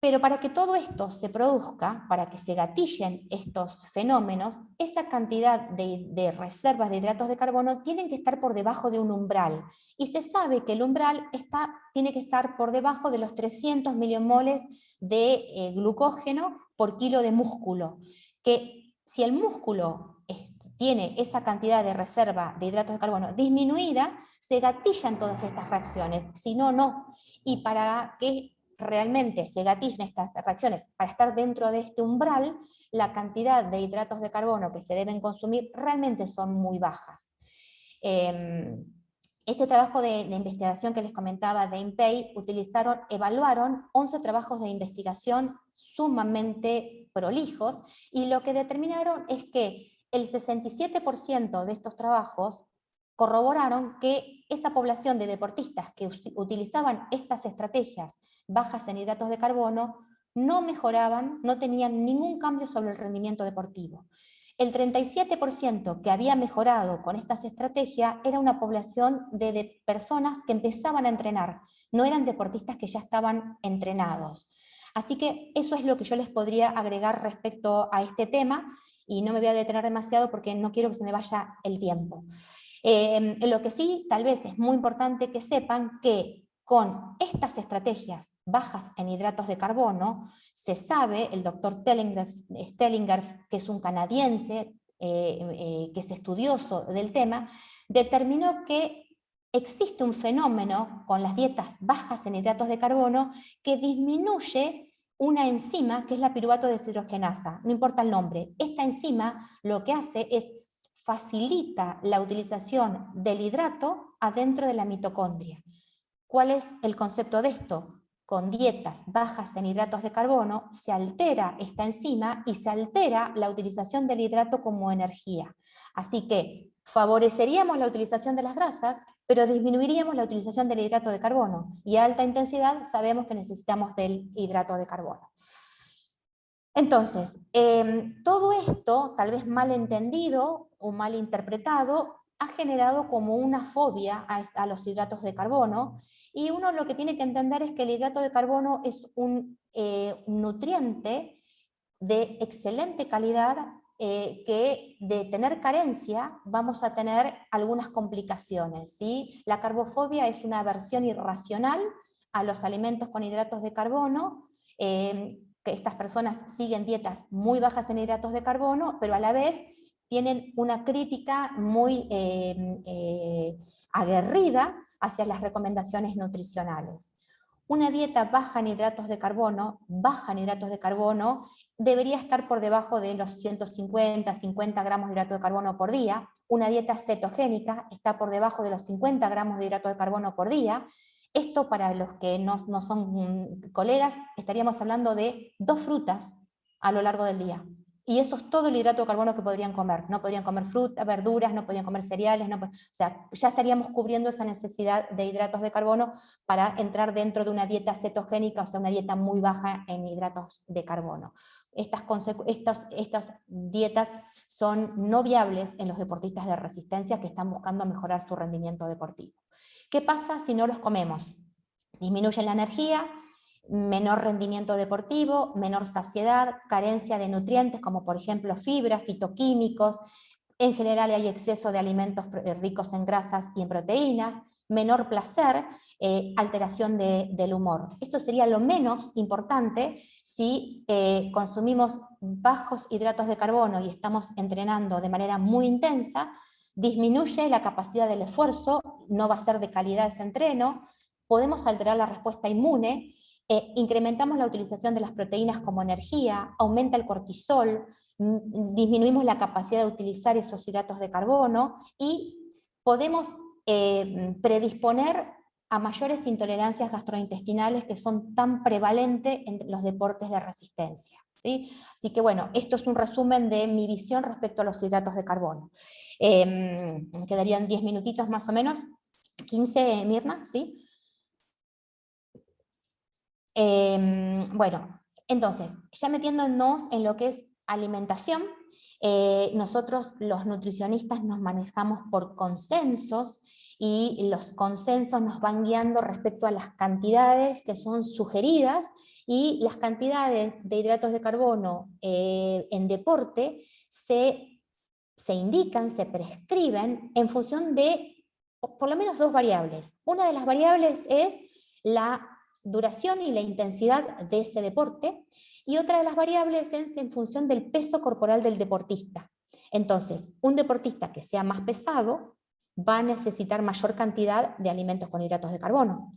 D: Pero para que todo esto se produzca, para que se gatillen estos fenómenos, esa cantidad de reservas de hidratos de carbono tienen que estar por debajo de un umbral. Y se sabe que el umbral tiene que estar por debajo de los 300 milimoles de glucógeno por kilo de músculo. Que si el músculo tiene esa cantidad de reserva de hidratos de carbono disminuida, se gatillan todas estas reacciones, si no, no. Y para que realmente se gatillen estas reacciones, para estar dentro de este umbral, la cantidad de hidratos de carbono que se deben consumir realmente son muy bajas. Este trabajo de investigación que les comentaba de INPEI evaluaron 11 trabajos de investigación sumamente prolijos, y lo que determinaron es que el 67% de estos trabajos corroboraron que esa población de deportistas que utilizaban estas estrategias bajas en hidratos de carbono no mejoraban, no tenían ningún cambio sobre el rendimiento deportivo. El 37% que había mejorado con estas estrategias era una población de personas que empezaban a entrenar, no eran deportistas que ya estaban entrenados. Así que eso es lo que yo les podría agregar respecto a este tema, y no me voy a detener demasiado porque no quiero que se me vaya el tiempo. Lo que sí, tal vez es muy importante que sepan que con estas estrategias bajas en hidratos de carbono, se sabe, el doctor Stellinger, que es un canadiense, que es estudioso del tema, determinó que existe un fenómeno con las dietas bajas en hidratos de carbono que disminuye una enzima que es la piruvato deshidrogenasa, no importa el nombre. Esta enzima lo que hace es facilita la utilización del hidrato adentro de la mitocondria. ¿Cuál es el concepto de esto? Con dietas bajas en hidratos de carbono se altera esta enzima y se altera la utilización del hidrato como energía. Así que favoreceríamos la utilización de las grasas, pero disminuiríamos la utilización del hidrato de carbono. Y a alta intensidad sabemos que necesitamos del hidrato de carbono. Entonces, todo esto, tal vez mal entendido o mal interpretado, ha generado como una fobia a los hidratos de carbono, y uno lo que tiene que entender es que el hidrato de carbono es un nutriente de excelente calidad, que de tener carencia vamos a tener algunas complicaciones, ¿sí? La carbofobia es una aversión irracional a los alimentos con hidratos de carbono, que estas personas siguen dietas muy bajas en hidratos de carbono, pero a la vez tienen una crítica muy aguerrida hacia las recomendaciones nutricionales. Una dieta baja en hidratos de carbono, debería estar por debajo de los 150 gramos de hidrato de carbono por día. Una dieta cetogénica está por debajo de los 50 gramos de hidrato de carbono por día. Esto, para los que no son colegas, estaríamos hablando de 2 frutas a lo largo del día. y eso es todo el hidrato de carbono que podrían comer. No podrían comer fruta, verduras, no podrían comer cereales, o sea, ya estaríamos cubriendo esa necesidad de hidratos de carbono para entrar dentro de una dieta cetogénica, o sea, una dieta muy baja en hidratos de carbono. Estas dietas son no viables en los deportistas de resistencia que están buscando mejorar su rendimiento deportivo. ¿Qué pasa si no los comemos? Disminuye la energía, menor rendimiento deportivo, menor saciedad, carencia de nutrientes como por ejemplo fibras, fitoquímicos, en general hay exceso de alimentos ricos en grasas y en proteínas, menor placer, alteración del humor. Esto sería lo menos importante si consumimos bajos hidratos de carbono y estamos entrenando de manera muy intensa, disminuye la capacidad del esfuerzo, no va a ser de calidad ese entreno, podemos alterar la respuesta inmune, incrementamos la utilización de las proteínas como energía, aumenta el cortisol, disminuimos la capacidad de utilizar esos hidratos de carbono y podemos predisponer a mayores intolerancias gastrointestinales que son tan prevalentes en los deportes de resistencia. ¿Sí? Así que bueno, esto es un resumen de mi visión respecto a los hidratos de carbono. Me quedarían 10 minutitos más o menos, 15, Mirna, ¿sí? Bueno, entonces, ya metiéndonos en lo que es alimentación, nosotros los nutricionistas nos manejamos por consensos y los consensos nos van guiando respecto a las cantidades que son sugeridas y las cantidades de hidratos de carbono en deporte se indican, se prescriben en función de por lo menos dos variables. Una de las variables es la duración y la intensidad de ese deporte, y otra de las variables es en función del peso corporal del deportista. Entonces, un deportista que sea más pesado va a necesitar mayor cantidad de alimentos con hidratos de carbono.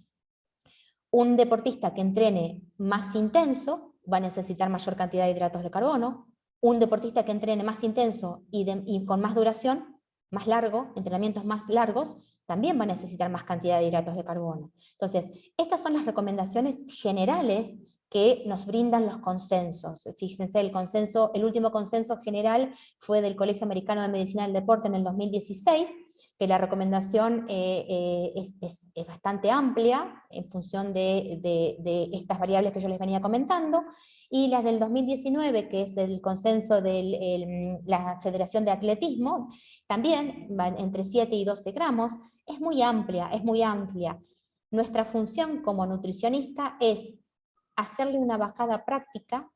D: Un deportista que entrene más intenso va a necesitar mayor cantidad de hidratos de carbono. Un deportista que entrene más intenso y con más duración, más largo, entrenamientos más largos, también va a necesitar más cantidad de hidratos de carbono. Entonces, estas son las recomendaciones generales que nos brindan los consensos. Fíjense, el último consenso general fue del Colegio Americano de Medicina del Deporte en el 2016, que la recomendación es bastante amplia en función de estas variables que yo les venía comentando, y las del 2019, que es el consenso de la Federación de Atletismo, también van entre 7 y 12 gramos, es muy amplia, es muy amplia. Nuestra función como nutricionista es hacerle una bajada práctica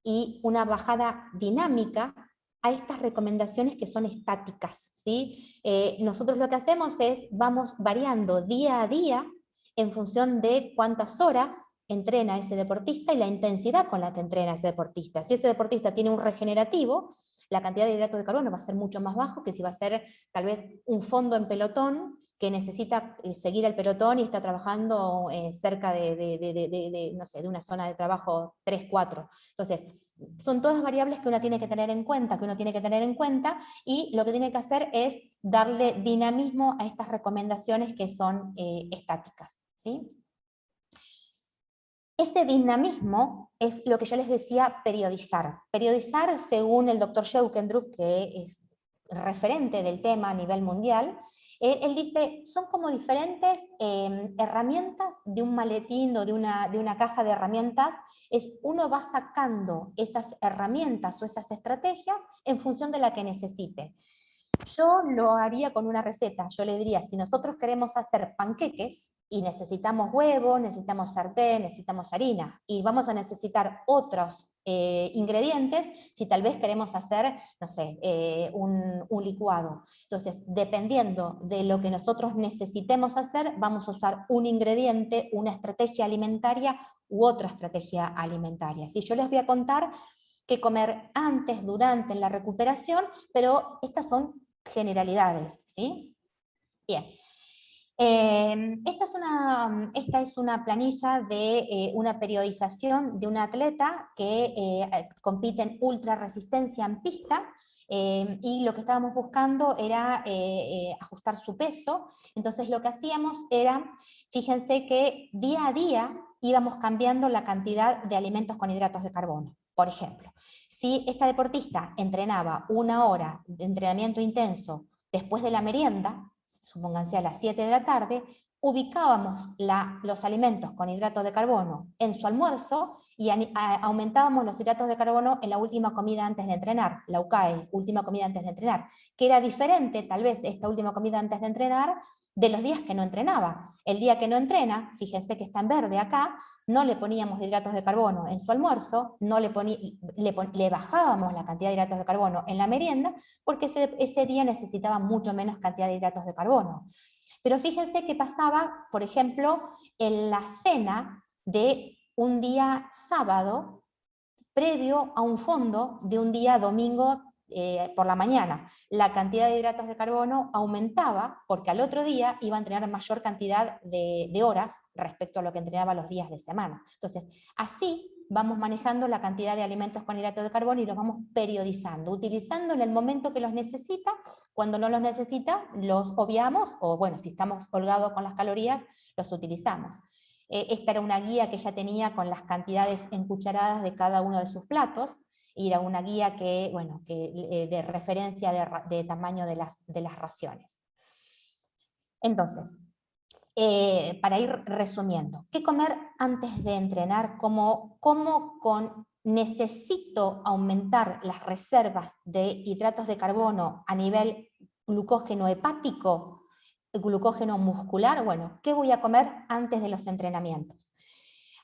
D: y una bajada dinámica a estas recomendaciones que son estáticas, ¿sí? Nosotros lo que hacemos es, vamos variando día a día en función de cuántas horas entrena ese deportista y la intensidad con la que entrena ese deportista. Si ese deportista tiene un regenerativo, la cantidad de hidratos de carbono va a ser mucho más bajo que si va a ser tal vez un fondo en pelotón que necesita seguir al pelotón y está trabajando cerca no sé, de una zona de trabajo 3, 4. Entonces, son todas variables que uno tiene que tener en cuenta, y lo que tiene que hacer es darle dinamismo a estas recomendaciones que son estáticas, ¿sí? Ese dinamismo es lo que yo les decía, periodizar. Periodizar, según el doctor Scheukendruck, que es referente del tema a nivel mundial, él dice, son como diferentes herramientas de un maletín o de una caja de herramientas. Uno va sacando esas herramientas o esas estrategias en función de la que necesite. Yo lo haría con una receta. Yo le diría, si nosotros queremos hacer panqueques y necesitamos huevo, necesitamos sartén, necesitamos harina, y vamos a necesitar otros ingredientes si tal vez queremos hacer, no sé, un licuado. Entonces, dependiendo de lo que nosotros necesitemos hacer, vamos a usar un ingrediente, una estrategia alimentaria u otra estrategia alimentaria. ¿Sí? Yo les voy a contar qué comer antes, durante, en la recuperación, pero estas son generalidades, ¿sí? Bien. Esta es una planilla de una periodización de un atleta que compite en ultra resistencia en pista, y lo que estábamos buscando era ajustar su peso. Entonces lo que hacíamos era, fíjense que día a día íbamos cambiando la cantidad de alimentos con hidratos de carbono. Por ejemplo, si esta deportista entrenaba 1 hora de entrenamiento intenso después de la merienda, supónganse a las 7 de la tarde, ubicábamos los alimentos con hidratos de carbono en su almuerzo y aumentábamos los hidratos de carbono en la última comida antes de entrenar, la UCAE, última comida antes de entrenar, que era diferente tal vez esta última comida antes de entrenar de los días que no entrenaba. El día que no entrena, fíjense que está en verde acá, no le poníamos hidratos de carbono en su almuerzo, no le bajábamos la cantidad de hidratos de carbono en la merienda, porque ese día necesitaba mucho menos cantidad de hidratos de carbono. Pero fíjense qué pasaba, por ejemplo, en la cena de un día sábado, previo a un fondo de un día domingo por la mañana. La cantidad de hidratos de carbono aumentaba porque al otro día iba a entrenar mayor cantidad de horas respecto a lo que entrenaba los días de semana. Entonces, así vamos manejando la cantidad de alimentos con hidratos de carbono y los vamos periodizando, utilizando en el momento que los necesita. Cuando no los necesita, los obviamos, o bueno, si estamos holgados con las calorías, los utilizamos. Esta era una guía que ella tenía con las cantidades en cucharadas de cada uno de sus platos, y era una guía que, bueno, de referencia de tamaño de las raciones. Entonces, para ir resumiendo, ¿qué comer antes de entrenar? ¿Cómo necesito aumentar las reservas de hidratos de carbono a nivel glucógeno hepático, glucógeno muscular? Bueno, ¿qué voy a comer antes de los entrenamientos?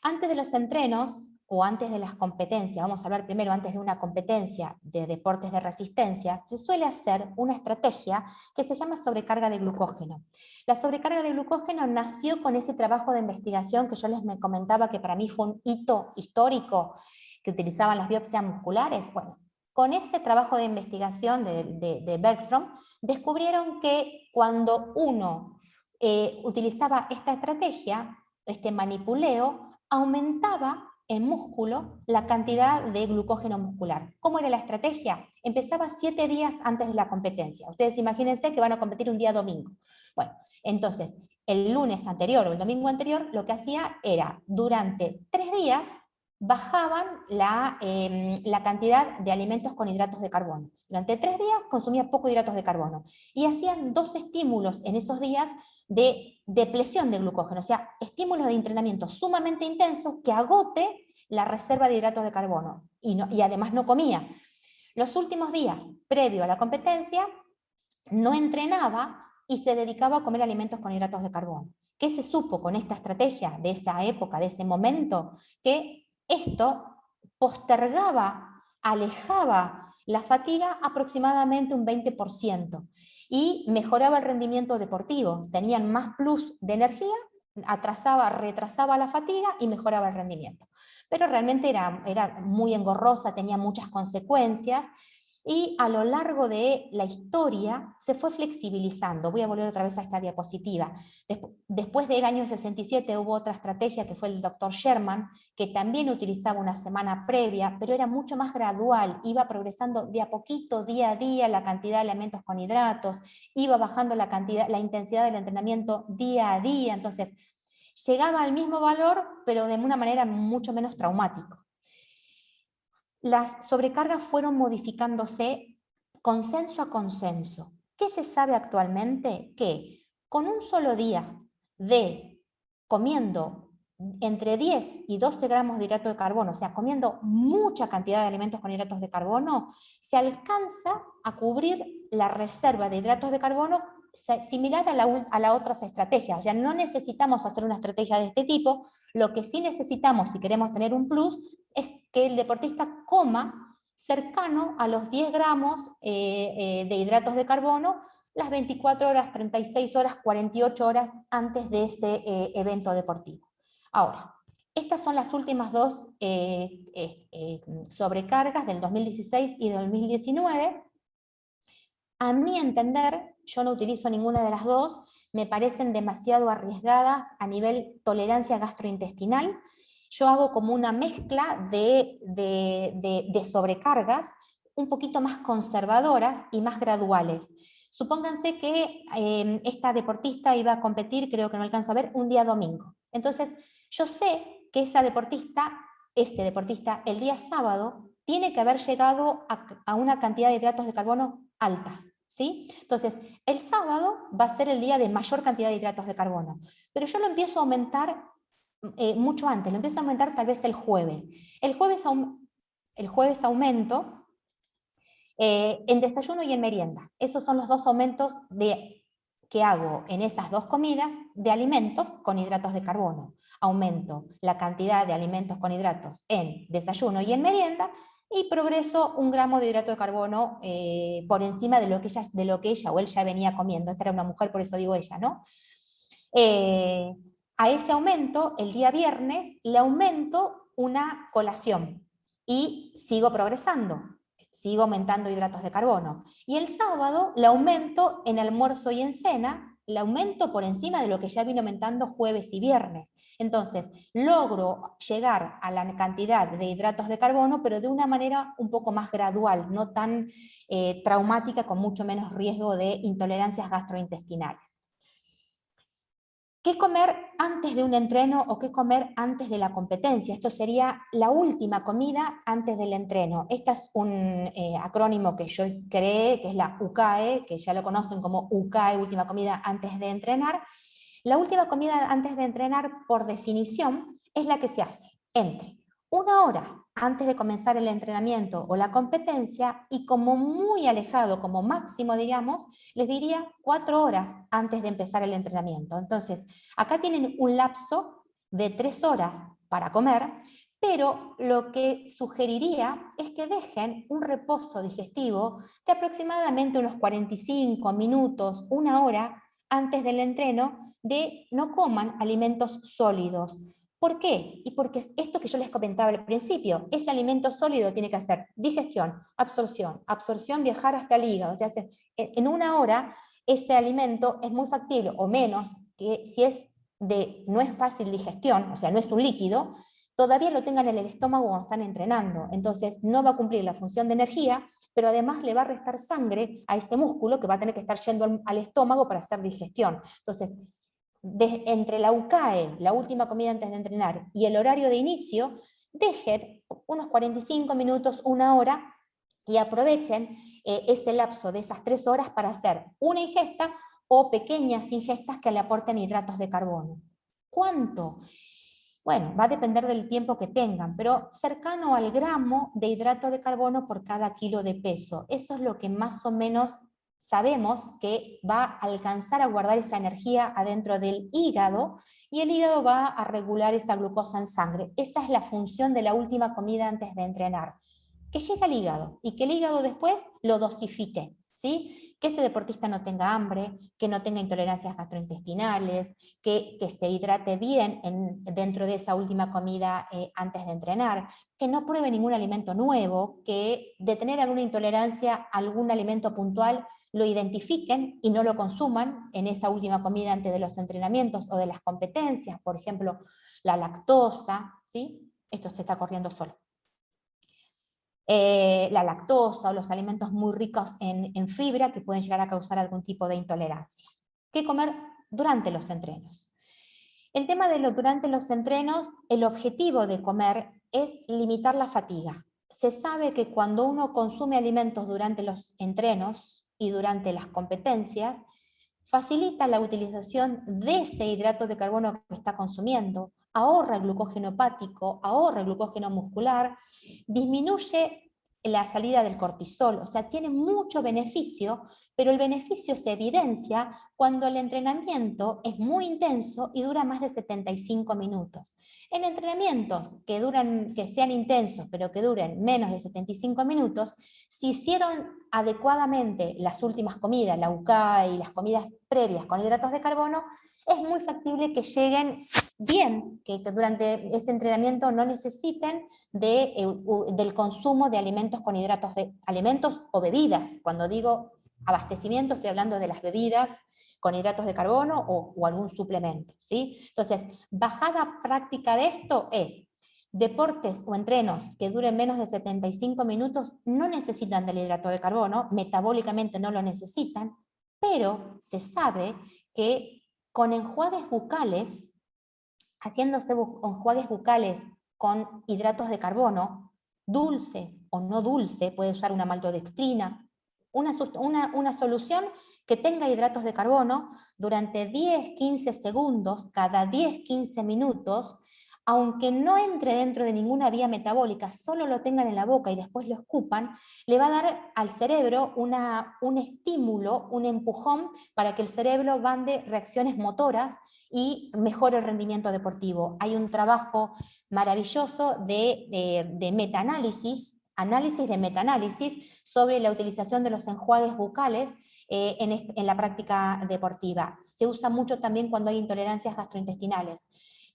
D: Antes de los entrenos, o antes de las competencias, vamos a hablar primero antes de una competencia de deportes de resistencia, se suele hacer una estrategia que se llama sobrecarga de glucógeno. La sobrecarga de glucógeno nació con ese trabajo de investigación que yo les comentaba que para mí fue un hito histórico, que utilizaban las biopsias musculares. Bueno, con ese trabajo de investigación de Bergstrom, descubrieron que cuando uno utilizaba esta estrategia, este manipuleo, aumentaba en músculo la cantidad de glucógeno muscular. ¿Cómo era la estrategia? Empezaba 7 días antes de la competencia. Ustedes imagínense que van a competir un día domingo. Bueno, entonces, el lunes anterior o el domingo anterior, lo que hacía era, durante 3 días, bajaban la cantidad de alimentos con hidratos de carbono. Durante 3 días consumía poco hidratos de carbono. Y hacían 2 estímulos en esos días de depresión de glucógeno, o sea, estímulos de entrenamiento sumamente intensos que agote la reserva de hidratos de carbono. Y además no comía. Los últimos días, previo a la competencia, no entrenaba y se dedicaba a comer alimentos con hidratos de carbono. ¿Qué se supo con esta estrategia de esa época, de ese momento? Que esto postergaba, alejaba la fatiga aproximadamente un 20% y mejoraba el rendimiento deportivo. Tenían más plus de energía, retrasaba la fatiga y mejoraba el rendimiento. Pero realmente era muy engorrosa, tenía muchas consecuencias, y a lo largo de la historia se fue flexibilizando. Voy a volver otra vez a esta diapositiva. Después del año 67 hubo otra estrategia que fue el Dr. Sherman, que también utilizaba una semana previa, pero era mucho más gradual, iba progresando de a poquito, día a día, la cantidad de alimentos con hidratos, iba bajando la intensidad del entrenamiento día a día, entonces llegaba al mismo valor, pero de una manera mucho menos traumática. Las sobrecargas fueron modificándose consenso a consenso. ¿Qué se sabe actualmente? Que con un solo día de comiendo entre 10 y 12 gramos de hidrato de carbono, o sea, comiendo mucha cantidad de alimentos con hidratos de carbono, se alcanza a cubrir la reserva de hidratos de carbono similar a las otras estrategias. Ya no necesitamos hacer una estrategia de este tipo, lo que sí necesitamos si queremos tener un plus es que el deportista coma cercano a los 10 gramos de hidratos de carbono las 24 horas, 36 horas, 48 horas antes de ese evento deportivo. Ahora, estas son las últimas 2 sobrecargas del 2016 y del 2019. A mi entender, yo no utilizo ninguna de las 2, me parecen demasiado arriesgadas a nivel tolerancia gastrointestinal. Yo hago como una mezcla de sobrecargas un poquito más conservadoras y más graduales. Supónganse que esta deportista iba a competir, creo que no alcanzo a ver, un día domingo. Entonces, yo sé que ese deportista, el día sábado, tiene que haber llegado a una cantidad de hidratos de carbono altas, ¿sí? Entonces, el sábado va a ser el día de mayor cantidad de hidratos de carbono, pero yo lo empiezo a aumentar mucho antes, lo empiezo a aumentar tal vez el jueves. El jueves aumento en desayuno y en merienda. Esos son los dos aumentos que hago en esas dos comidas de alimentos con hidratos de carbono. Aumento la cantidad de alimentos con hidratos en desayuno y en merienda y progreso 1 gramo de hidrato de carbono por encima de lo que ella o él ya venía comiendo. Esta era una mujer, por eso digo ella, ¿no? A ese aumento, el día viernes, le aumento una colación y sigo progresando. Sigo aumentando hidratos de carbono. Y el sábado le aumento en almuerzo y en cena, le aumento por encima de lo que ya vino aumentando jueves y viernes. Entonces, logro llegar a la cantidad de hidratos de carbono, pero de una manera un poco más gradual, no tan traumática, con mucho menos riesgo de intolerancias gastrointestinales. ¿Qué comer antes de un entreno o qué comer antes de la competencia? Esto sería la última comida antes del entreno. Este es un acrónimo que yo creé, que es la UCAE, que ya lo conocen como UCAE, última comida antes de entrenar. La última comida antes de entrenar, por definición, es la que se hace entre 1 hora antes de comenzar el entrenamiento o la competencia y como muy alejado, como máximo, digamos, les diría 4 horas antes de empezar el entrenamiento. Entonces, acá tienen un lapso de 3 horas para comer, pero lo que sugeriría es que dejen un reposo digestivo de aproximadamente unos 45 minutos, 1 hora antes del entreno, de no coman alimentos sólidos. ¿Por qué? Y porque esto que yo les comentaba al principio, ese alimento sólido tiene que hacer digestión, absorción, viajar hasta el hígado. O sea, en 1 hora ese alimento es muy factible, o menos, que si no es fácil digestión, o sea, no es un líquido, todavía lo tengan en el estómago cuando están entrenando. Entonces no va a cumplir la función de energía, pero además le va a restar sangre a ese músculo que va a tener que estar yendo al estómago para hacer digestión. Entonces, entre la UCAE, la última comida antes de entrenar, y el horario de inicio, dejen unos 45 minutos, 1 hora, y aprovechen ese lapso de esas 3 horas para hacer una ingesta o pequeñas ingestas que le aporten hidratos de carbono. ¿Cuánto? Bueno, va a depender del tiempo que tengan, pero cercano al gramo de hidrato de carbono por cada kilo de peso. Eso es lo que más o menos sabemos que va a alcanzar a guardar esa energía adentro del hígado, y el hígado va a regular esa glucosa en sangre. Esa es la función de la última comida antes de entrenar. Que llegue al hígado y que el hígado después lo dosifique, ¿sí? Que ese deportista no tenga hambre, que no tenga intolerancias gastrointestinales, que se hidrate bien dentro de esa última comida antes de entrenar, que no pruebe ningún alimento nuevo, que de tener alguna intolerancia a algún alimento puntual lo identifiquen y no lo consuman en esa última comida antes de los entrenamientos o de las competencias, por ejemplo, la lactosa, ¿sí? Esto se está corriendo solo. La lactosa o los alimentos muy ricos en fibra que pueden llegar a causar algún tipo de intolerancia. ¿Qué comer durante los entrenos? El tema de durante los entrenos, el objetivo de comer es limitar la fatiga. Se sabe que cuando uno consume alimentos durante los entrenos y durante las competencias, facilita la utilización de ese hidrato de carbono que está consumiendo, ahorra el glucógeno hepático, ahorra el glucógeno muscular, disminuye la salida del cortisol, o sea, tiene mucho beneficio, pero el beneficio se evidencia cuando el entrenamiento es muy intenso y dura más de 75 minutos. En entrenamientos que sean intensos, pero que duren menos de 75 minutos, si hicieron adecuadamente las últimas comidas, la UCA y las comidas previas con hidratos de carbono, es muy factible que lleguen bien, que durante ese entrenamiento no necesiten del consumo de alimentos con hidratos de alimentos o bebidas. Cuando digo abastecimiento, estoy hablando de las bebidas con hidratos de carbono o algún suplemento, ¿sí? Entonces, bajada práctica de esto es: deportes o entrenos que duren menos de 75 minutos no necesitan del hidrato de carbono, metabólicamente no lo necesitan, pero se sabe que con enjuagues bucales, haciéndose enjuagues bucales con hidratos de carbono, dulce o no dulce, puede usar una maltodextrina, una solución que tenga hidratos de carbono durante 10-15 segundos, cada 10-15 minutos, aunque no entre dentro de ninguna vía metabólica, solo lo tengan en la boca y después lo escupan, le va a dar al cerebro un estímulo, un empujón para que el cerebro mande reacciones motoras y mejore el rendimiento deportivo. Hay un trabajo maravilloso de metaanálisis, análisis de metaanálisis sobre la utilización de los enjuagues bucales en la práctica deportiva. Se usa mucho también cuando hay intolerancias gastrointestinales.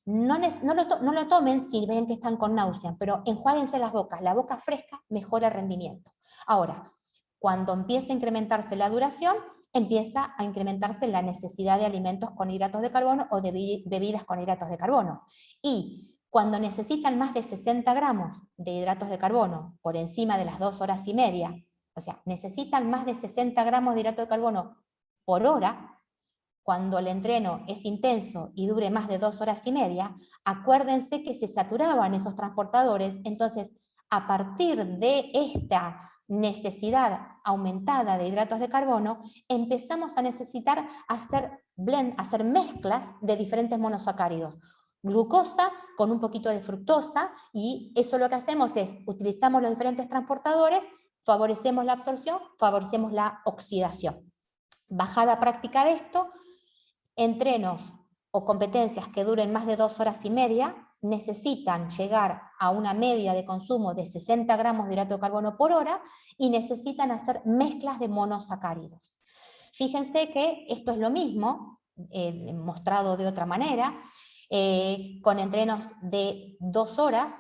D: No lo tomen si ven que están con náusea, pero enjuáguense las bocas. La boca fresca mejora el rendimiento. Ahora, cuando empieza a incrementarse la duración, empieza a incrementarse la necesidad de alimentos con hidratos de carbono o de bebidas con hidratos de carbono. Y cuando necesitan más de 60 gramos de hidratos de carbono por encima de las 2 horas y media, o sea, necesitan más de 60 gramos de hidrato de carbono por hora, cuando el entreno es intenso y dure más de 2 horas y media, acuérdense que se saturaban esos transportadores. Entonces, a partir de esta necesidad aumentada de hidratos de carbono, empezamos a necesitar hacer mezclas de diferentes monosacáridos. Glucosa con un poquito de fructosa, y eso lo que hacemos es, utilizamos los diferentes transportadores, favorecemos la absorción, favorecemos la oxidación. Bajada práctica de esto, entrenos o competencias que duren más de 2 horas y media necesitan llegar a una media de consumo de 60 gramos de hidrato de carbono por hora y necesitan hacer mezclas de monosacáridos. Fíjense que esto es lo mismo, mostrado de otra manera, con entrenos de 2 horas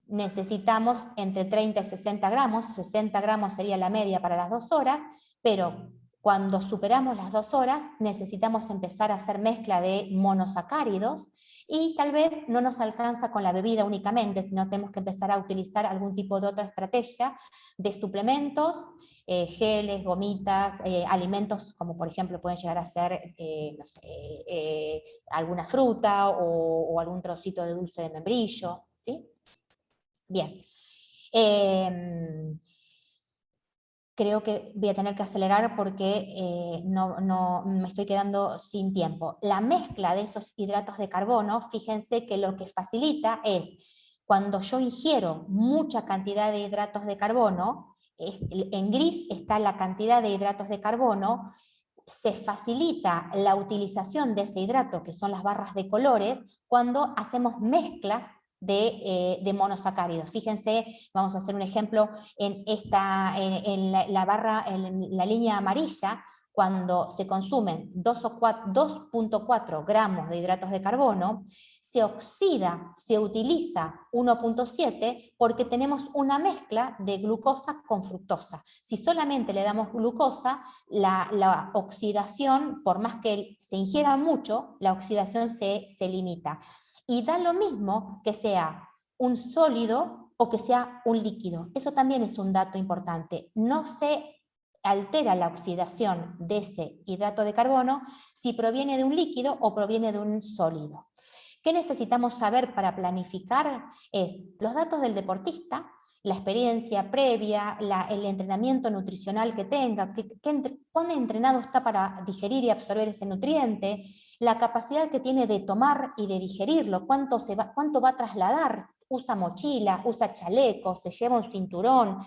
D: necesitamos entre 30 y 60 gramos, 60 gramos sería la media para las 2 horas, pero cuando superamos las 2 horas necesitamos empezar a hacer mezcla de monosacáridos y tal vez no nos alcanza con la bebida únicamente, sino tenemos que empezar a utilizar algún tipo de otra estrategia de suplementos, geles, gomitas, alimentos como por ejemplo pueden llegar a ser no sé, alguna fruta o algún trocito de dulce de membrillo, ¿sí? Bien. Creo que voy a tener que acelerar porque no me estoy quedando sin tiempo. La mezcla de esos hidratos de carbono, fíjense que lo que facilita es, cuando yo ingiero mucha cantidad de hidratos de carbono, en gris está la cantidad de hidratos de carbono, se facilita la utilización de ese hidrato, que son las barras de colores, cuando hacemos mezclas de monosacáridos. Fíjense, vamos a hacer un ejemplo en la barra, en la línea amarilla, cuando se consumen 2.4 gramos de hidratos de carbono, se oxida, se utiliza 1.7 porque tenemos una mezcla de glucosa con fructosa. Si solamente le damos glucosa, la oxidación, por más que se ingiera mucho, la oxidación se limita. Y da lo mismo que sea un sólido o que sea un líquido. Eso también es un dato importante. No se altera la oxidación de ese hidrato de carbono si proviene de un líquido o proviene de un sólido. ¿Qué necesitamos saber para planificar? Es los datos del deportista, la experiencia previa, el entrenamiento nutricional que tenga, cuán entrenado está para digerir y absorber ese nutriente, la capacidad que tiene de tomar y de digerirlo, cuánto va a trasladar, usa mochila, usa chaleco, se lleva un cinturón,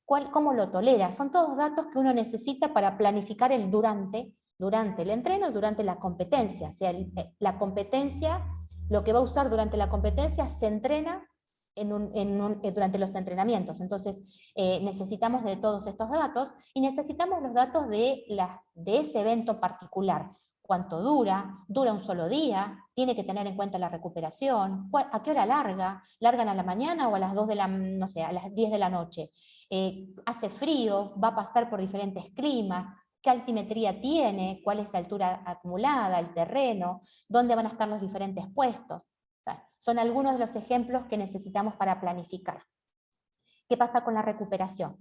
D: cómo lo tolera. Son todos datos que uno necesita para planificar el durante el entreno y durante la competencia. O sea, la competencia, lo que va a usar durante la competencia se entrena durante los entrenamientos. Entonces necesitamos de todos estos datos y necesitamos los datos de ese evento particular. ¿Cuánto dura? ¿Dura un solo día? Tiene que tener en cuenta la recuperación. ¿A qué hora larga? ¿Largan a la mañana o a las 2 de la, no sé, a las 10 de la noche? ¿Hace frío? ¿Va a pasar por diferentes climas? ¿Qué altimetría tiene? ¿Cuál es la altura acumulada? ¿El terreno? ¿Dónde van a estar los diferentes puestos? Son algunos de los ejemplos que necesitamos para planificar. ¿Qué pasa con la recuperación?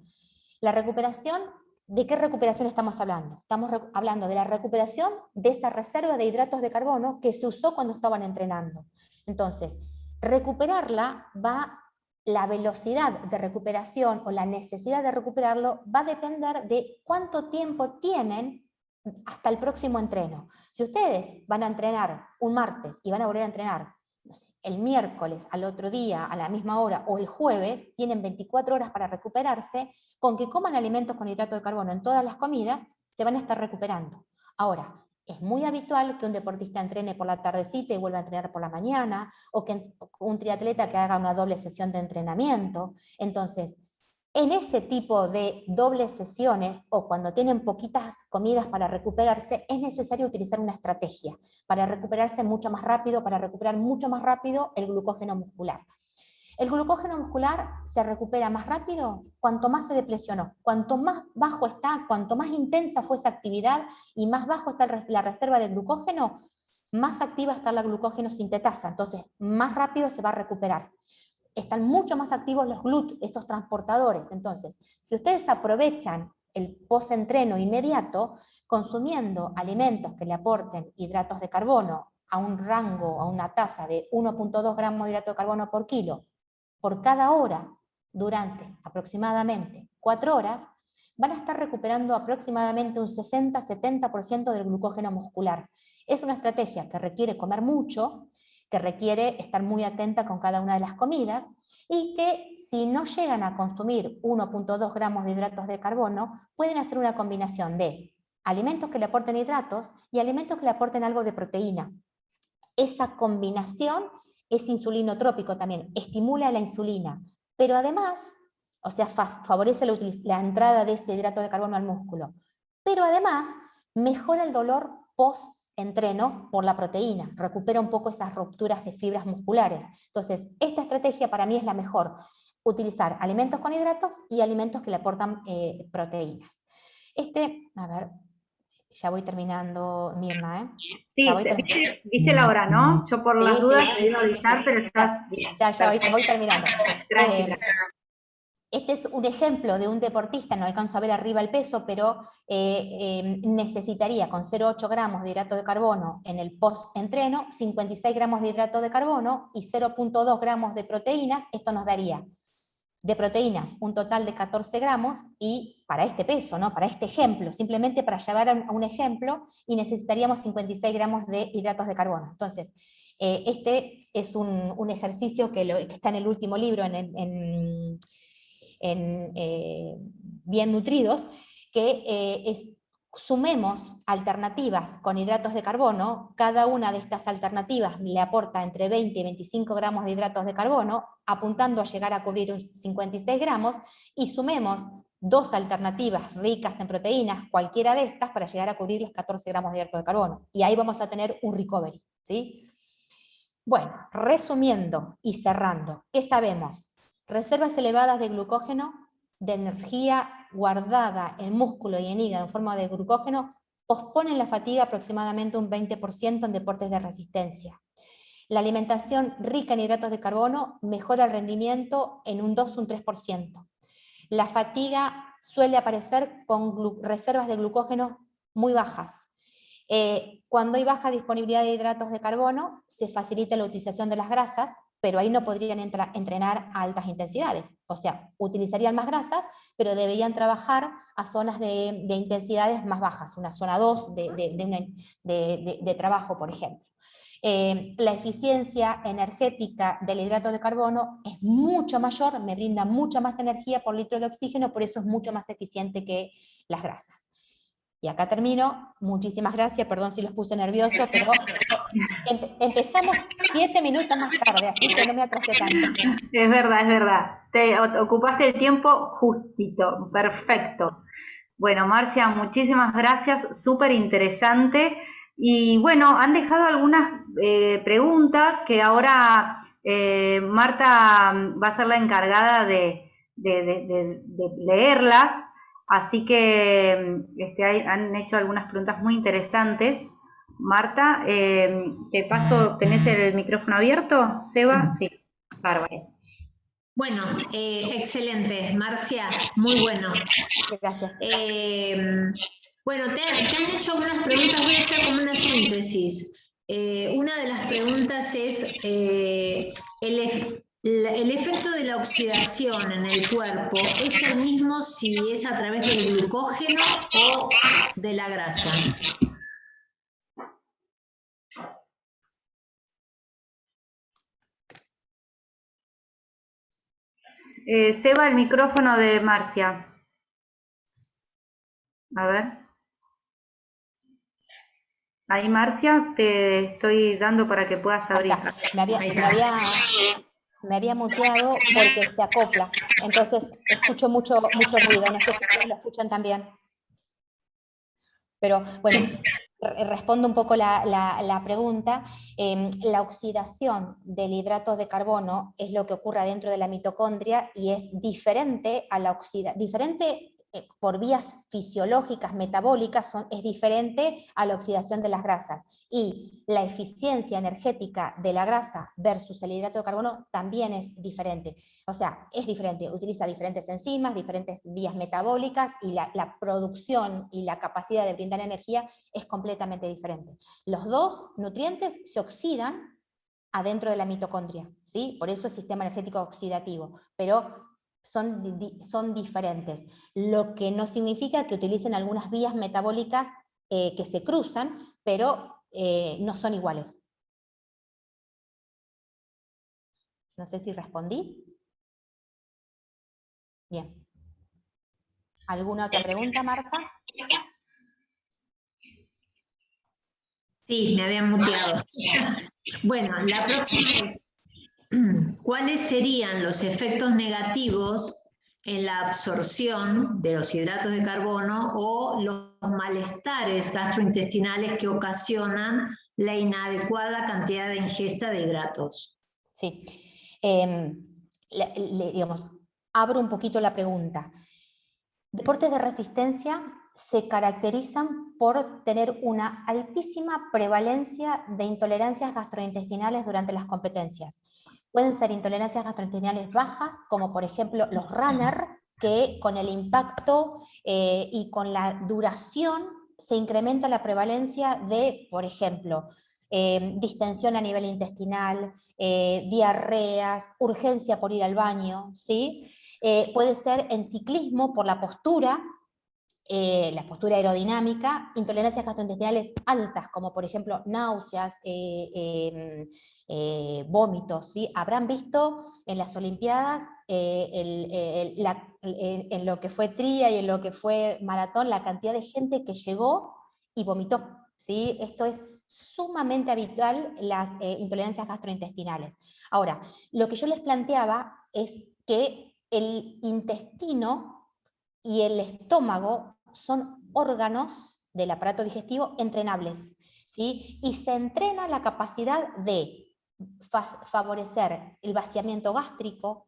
D: La recuperación, ¿de qué recuperación estamos hablando? Estamos hablando de la recuperación de esa reserva de hidratos de carbono que se usó cuando estaban entrenando. Entonces, recuperarla va la velocidad de recuperación o la necesidad de recuperarlo va a depender de cuánto tiempo tienen hasta el próximo entreno. Si ustedes van a entrenar un martes y van a volver a entrenar, no sé, el miércoles al otro día a la misma hora o el jueves, tienen 24 horas para recuperarse. Con que coman alimentos con hidrato de carbono en todas las comidas, se van a estar recuperando. Ahora, es muy habitual que un deportista entrene por la tardecita y vuelva a entrenar por la mañana, o que un triatleta que haga una doble sesión de entrenamiento. Entonces, en ese tipo de dobles sesiones, o cuando tienen poquitas comidas para recuperarse, es necesario utilizar una estrategia para recuperarse mucho más rápido, para recuperar mucho más rápido el glucógeno muscular. El glucógeno muscular se recupera más rápido cuanto más se deplecionó, cuanto más bajo está, cuanto más intensa fue esa actividad y más bajo está la reserva de glucógeno, más activa está la glucógeno sintetasa, entonces más rápido se va a recuperar. Están mucho más activos los GLUT, estos transportadores. Entonces, si ustedes aprovechan el post-entreno inmediato, consumiendo alimentos que le aporten hidratos de carbono a un rango, a una tasa de 1.2 gramos de hidrato de carbono por kilo, por cada hora, durante aproximadamente 4 horas, van a estar recuperando aproximadamente un 60-70% del glucógeno muscular. Es una estrategia que requiere comer mucho, que requiere estar muy atenta con cada una de las comidas, y que si no llegan a consumir 1.2 gramos de hidratos de carbono, pueden hacer una combinación de alimentos que le aporten hidratos y alimentos que le aporten algo de proteína. Esa combinación es insulinotrópico también, estimula la insulina, pero además, o sea, favorece la entrada de ese hidrato de carbono al músculo, pero además mejora el dolor post-entreno por la proteína, recupera un poco esas rupturas de fibras musculares. Entonces, esta estrategia para mí es la mejor, utilizar alimentos con hidratos y alimentos que le aportan proteínas. A ver, ya voy terminando, Mirna, ¿eh?
B: Sí, viste la hora, ¿no? Yo por las dudas te iba a avisar, pero está bien.
D: Ya voy terminando.
B: Tranquila.
D: Este es un ejemplo de un deportista, no alcanzo a ver arriba el peso, pero necesitaría con 0,8 gramos de hidrato de carbono en el post-entreno, 56 gramos de hidrato de carbono y 0,2 gramos de proteínas. Esto nos daría de proteínas un total de 14 gramos, y para este peso, ¿no? Para este ejemplo, simplemente para llevar a un ejemplo, y necesitaríamos 56 gramos de hidratos de carbono. Entonces, este es un ejercicio que está en el último libro, Bien Nutridos, que sumemos alternativas con hidratos de carbono. Cada una de estas alternativas le aporta entre 20 y 25 gramos de hidratos de carbono, apuntando a llegar a cubrir un 56 gramos, y sumemos 2 alternativas ricas en proteínas, cualquiera de estas, para llegar a cubrir los 14 gramos de hidrato de carbono. Y ahí vamos a tener un recovery, ¿sí? Bueno, resumiendo y cerrando, ¿qué sabemos? Reservas elevadas de glucógeno, de energía guardada en músculo y en hígado en forma de glucógeno, posponen la fatiga aproximadamente un 20% en deportes de resistencia. La alimentación rica en hidratos de carbono mejora el rendimiento en un 2 o un 3%. La fatiga suele aparecer con reservas de glucógeno muy bajas. Cuando hay baja disponibilidad de hidratos de carbono, se facilita la utilización de las grasas, pero ahí no podrían entrenar a altas intensidades. O sea, utilizarían más grasas, pero deberían trabajar a zonas de intensidades más bajas, una zona 2 de trabajo, por ejemplo. La eficiencia energética del hidrato de carbono es mucho mayor, me brinda mucha más energía por litro de oxígeno, por eso es mucho más eficiente que las grasas. Y acá termino. Muchísimas gracias, perdón si los puse nerviosos, pero empezamos 7 minutos más tarde, así que no me atrasé tanto.
B: Es verdad. Te ocupaste el tiempo justito, perfecto. Bueno, Marcia, muchísimas gracias, súper interesante. Y bueno, han dejado algunas preguntas que ahora Marta va a ser la encargada de leerlas. Así que han hecho algunas preguntas muy interesantes. Marta, te paso, ¿tenés el micrófono abierto, Seba? Sí, bárbaro.
C: Bueno, excelente, Marcia, muy bueno.
D: Gracias.
C: Bueno, te han hecho algunas preguntas, voy a hacer como una síntesis. Una de las preguntas es, el efecto de la oxidación en el cuerpo es el mismo si es a través del glucógeno o de la grasa.
B: Seba, el micrófono de Marcia. A ver. Ahí, Marcia, te estoy dando para que puedas abrir.
D: Me había muteado porque se acopla, entonces escucho mucho ruido, no sé si ustedes lo escuchan también. Pero bueno, sí. Respondo un poco la pregunta. La oxidación del hidrato de carbono es lo que ocurre dentro de la mitocondria y es diferente a la oxidación, por vías fisiológicas, metabólicas, es diferente a la oxidación de las grasas. Y la eficiencia energética de la grasa versus el hidrato de carbono también es diferente. O sea, es diferente, utiliza diferentes enzimas, diferentes vías metabólicas, y la producción y la capacidad de brindar energía es completamente diferente. Los dos nutrientes se oxidan adentro de la mitocondria, ¿sí? Por eso es sistema energético oxidativo, pero son diferentes, lo que no significa que utilicen algunas vías metabólicas que se cruzan, pero no son iguales. No sé si respondí. Bien. ¿Alguna otra pregunta, Marta?
C: Sí, me habían muteado. Bueno, la próxima es, ¿cuáles serían los efectos negativos en la absorción de los hidratos de carbono o los malestares gastrointestinales que ocasionan la inadecuada cantidad de ingesta de hidratos?
D: Sí, digamos, abro un poquito la pregunta. Deportes de resistencia se caracterizan por tener una altísima prevalencia de intolerancias gastrointestinales durante las competencias. Pueden ser intolerancias gastrointestinales bajas, como por ejemplo los runners, que con el impacto y con la duración se incrementa la prevalencia de, por ejemplo, distensión a nivel intestinal, diarreas, urgencia por ir al baño, ¿sí? Puede ser en ciclismo por la postura aerodinámica, intolerancias gastrointestinales altas, como por ejemplo náuseas, vómitos, ¿sí? Habrán visto en las Olimpiadas, en lo que fue tría y en lo que fue maratón, la cantidad de gente que llegó y vomitó, ¿sí? Esto es sumamente habitual, las intolerancias gastrointestinales. Ahora, lo que yo les planteaba es que el intestino y el estómago son órganos del aparato digestivo entrenables, ¿sí? Y se entrena la capacidad de favorecer el vaciamiento gástrico,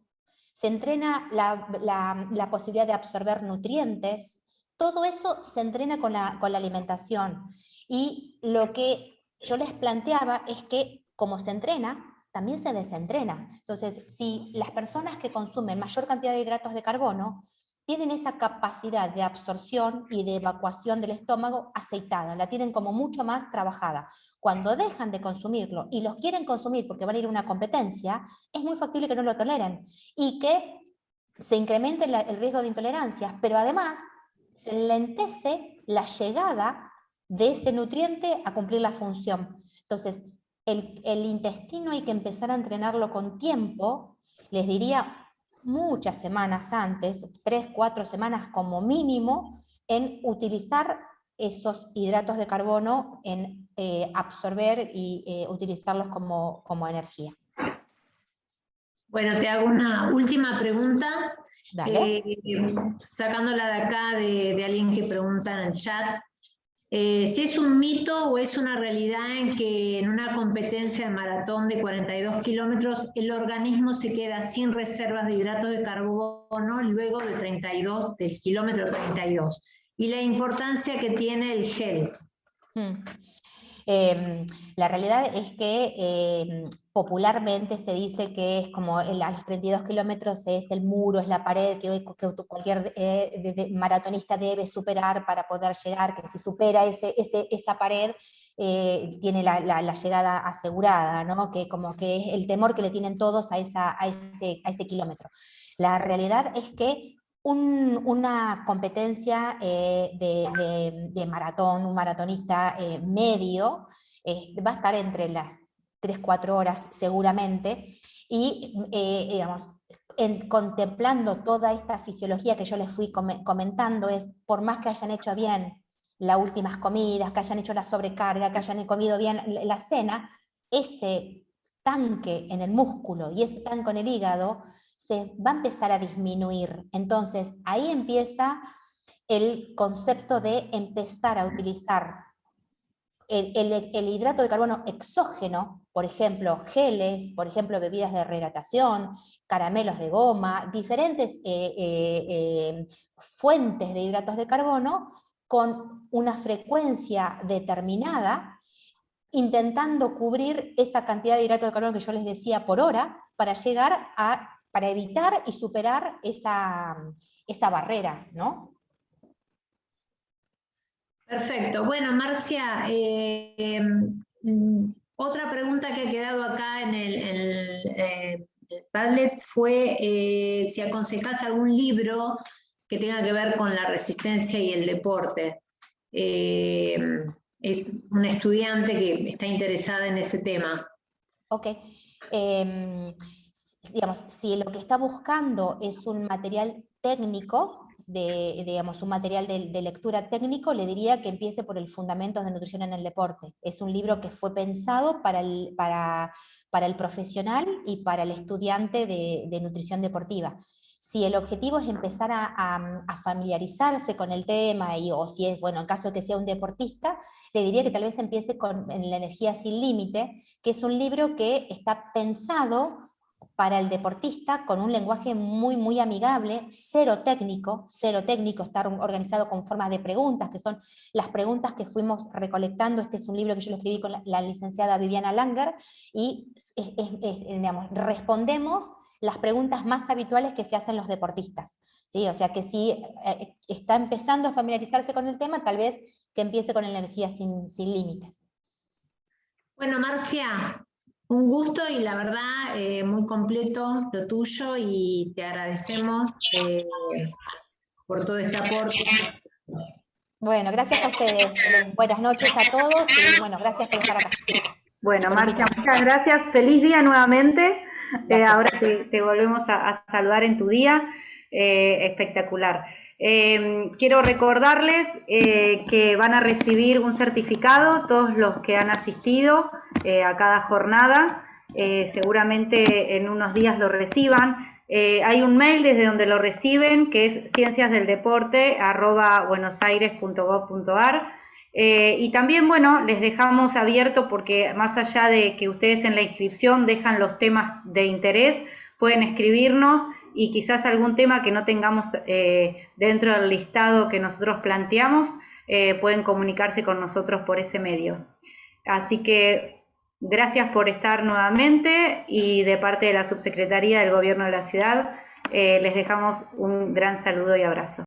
D: se entrena la posibilidad de absorber nutrientes, todo eso se entrena con la alimentación. Y lo que yo les planteaba es que como se entrena, también se desentrena. Entonces, si las personas que consumen mayor cantidad de hidratos de carbono tienen esa capacidad de absorción y de evacuación del estómago aceitada, la tienen como mucho más trabajada. Cuando dejan de consumirlo y los quieren consumir porque van a ir a una competencia, es muy factible que no lo toleren y que se incremente el riesgo de intolerancias, pero además se lentece la llegada de ese nutriente a cumplir la función. Entonces, el intestino hay que empezar a entrenarlo con tiempo, les diría muchas semanas antes, 3, 4 semanas como mínimo, en utilizar esos hidratos de carbono, en absorber y utilizarlos como energía.
C: Bueno, te hago una última pregunta, sacándola de acá de alguien que pregunta en el chat. Si es un mito o es una realidad en que en una competencia de maratón de 42 kilómetros el organismo se queda sin reservas de hidratos de carbono luego de del kilómetro 32, y la importancia que tiene el gel.
D: La realidad es que popularmente se dice que es como a los 32 kilómetros es el muro, es la pared que cualquier maratonista debe superar para poder llegar, que si supera esa pared tiene la llegada asegurada, ¿no? Que como que es el temor que le tienen todos a ese kilómetro. La realidad es que una competencia de maratón, un maratonista medio, va a estar entre las 3-4 horas seguramente, y digamos, contemplando toda esta fisiología que yo les fui comentando, es por más que hayan hecho bien las últimas comidas, que hayan hecho la sobrecarga, que hayan comido bien la cena, ese tanque en el músculo y ese tanque en el hígado se va a empezar a disminuir. Entonces, ahí empieza el concepto de empezar a utilizar el hidrato de carbono exógeno, por ejemplo, geles, por ejemplo, bebidas de rehidratación, caramelos de goma, diferentes fuentes de hidratos de carbono con una frecuencia determinada, intentando cubrir esa cantidad de hidrato de carbono que yo les decía por hora, para para evitar y superar esa barrera, ¿no?
C: Perfecto. Bueno, Marcia, otra pregunta que ha quedado acá en el Padlet fue si aconsejás algún libro que tenga que ver con la resistencia y el deporte. Es una estudiante que está interesada en ese tema.
D: Ok. Digamos, si lo que está buscando es un material técnico, digamos, un material de lectura técnico, le diría que empiece por el Fundamentos de Nutrición en el Deporte. Es un libro que fue pensado para el profesional y para el estudiante de nutrición deportiva. Si el objetivo es empezar a familiarizarse con el tema, o si es, bueno, en caso de que sea un deportista, le diría que tal vez empiece con La Energía Sin Límite, que es un libro que está pensado para el deportista con un lenguaje muy, muy amigable, cero técnico, está organizado con formas de preguntas, que son las preguntas que fuimos recolectando. Este es un libro que yo lo escribí con la licenciada Viviana Langer, y digamos, respondemos las preguntas más habituales que se hacen los deportistas, ¿sí? O sea que si está empezando a familiarizarse con el tema, tal vez que empiece con La Energía Sin Límites.
C: Bueno, Marcia, un gusto y la verdad muy completo lo tuyo, y te agradecemos por todo este aporte.
D: Bueno, gracias a ustedes. Buenas noches a todos y bueno, gracias por estar acá.
B: Bueno, Marcia, muchas gracias. Feliz día nuevamente. Ahora te volvemos a saludar en tu día. Espectacular. Quiero recordarles que van a recibir un certificado todos los que han asistido a cada jornada. Seguramente en unos días lo reciban. Hay un mail desde donde lo reciben, que es cienciasdeldeporte@buenosaires.gov.ar. Y también, bueno, les dejamos abierto, porque más allá de que ustedes en la inscripción dejan los temas de interés, pueden escribirnos, y quizás algún tema que no tengamos dentro del listado que nosotros planteamos, pueden comunicarse con nosotros por ese medio. Así que gracias por estar nuevamente, y de parte de la Subsecretaría del Gobierno de la Ciudad les dejamos un gran saludo y abrazo.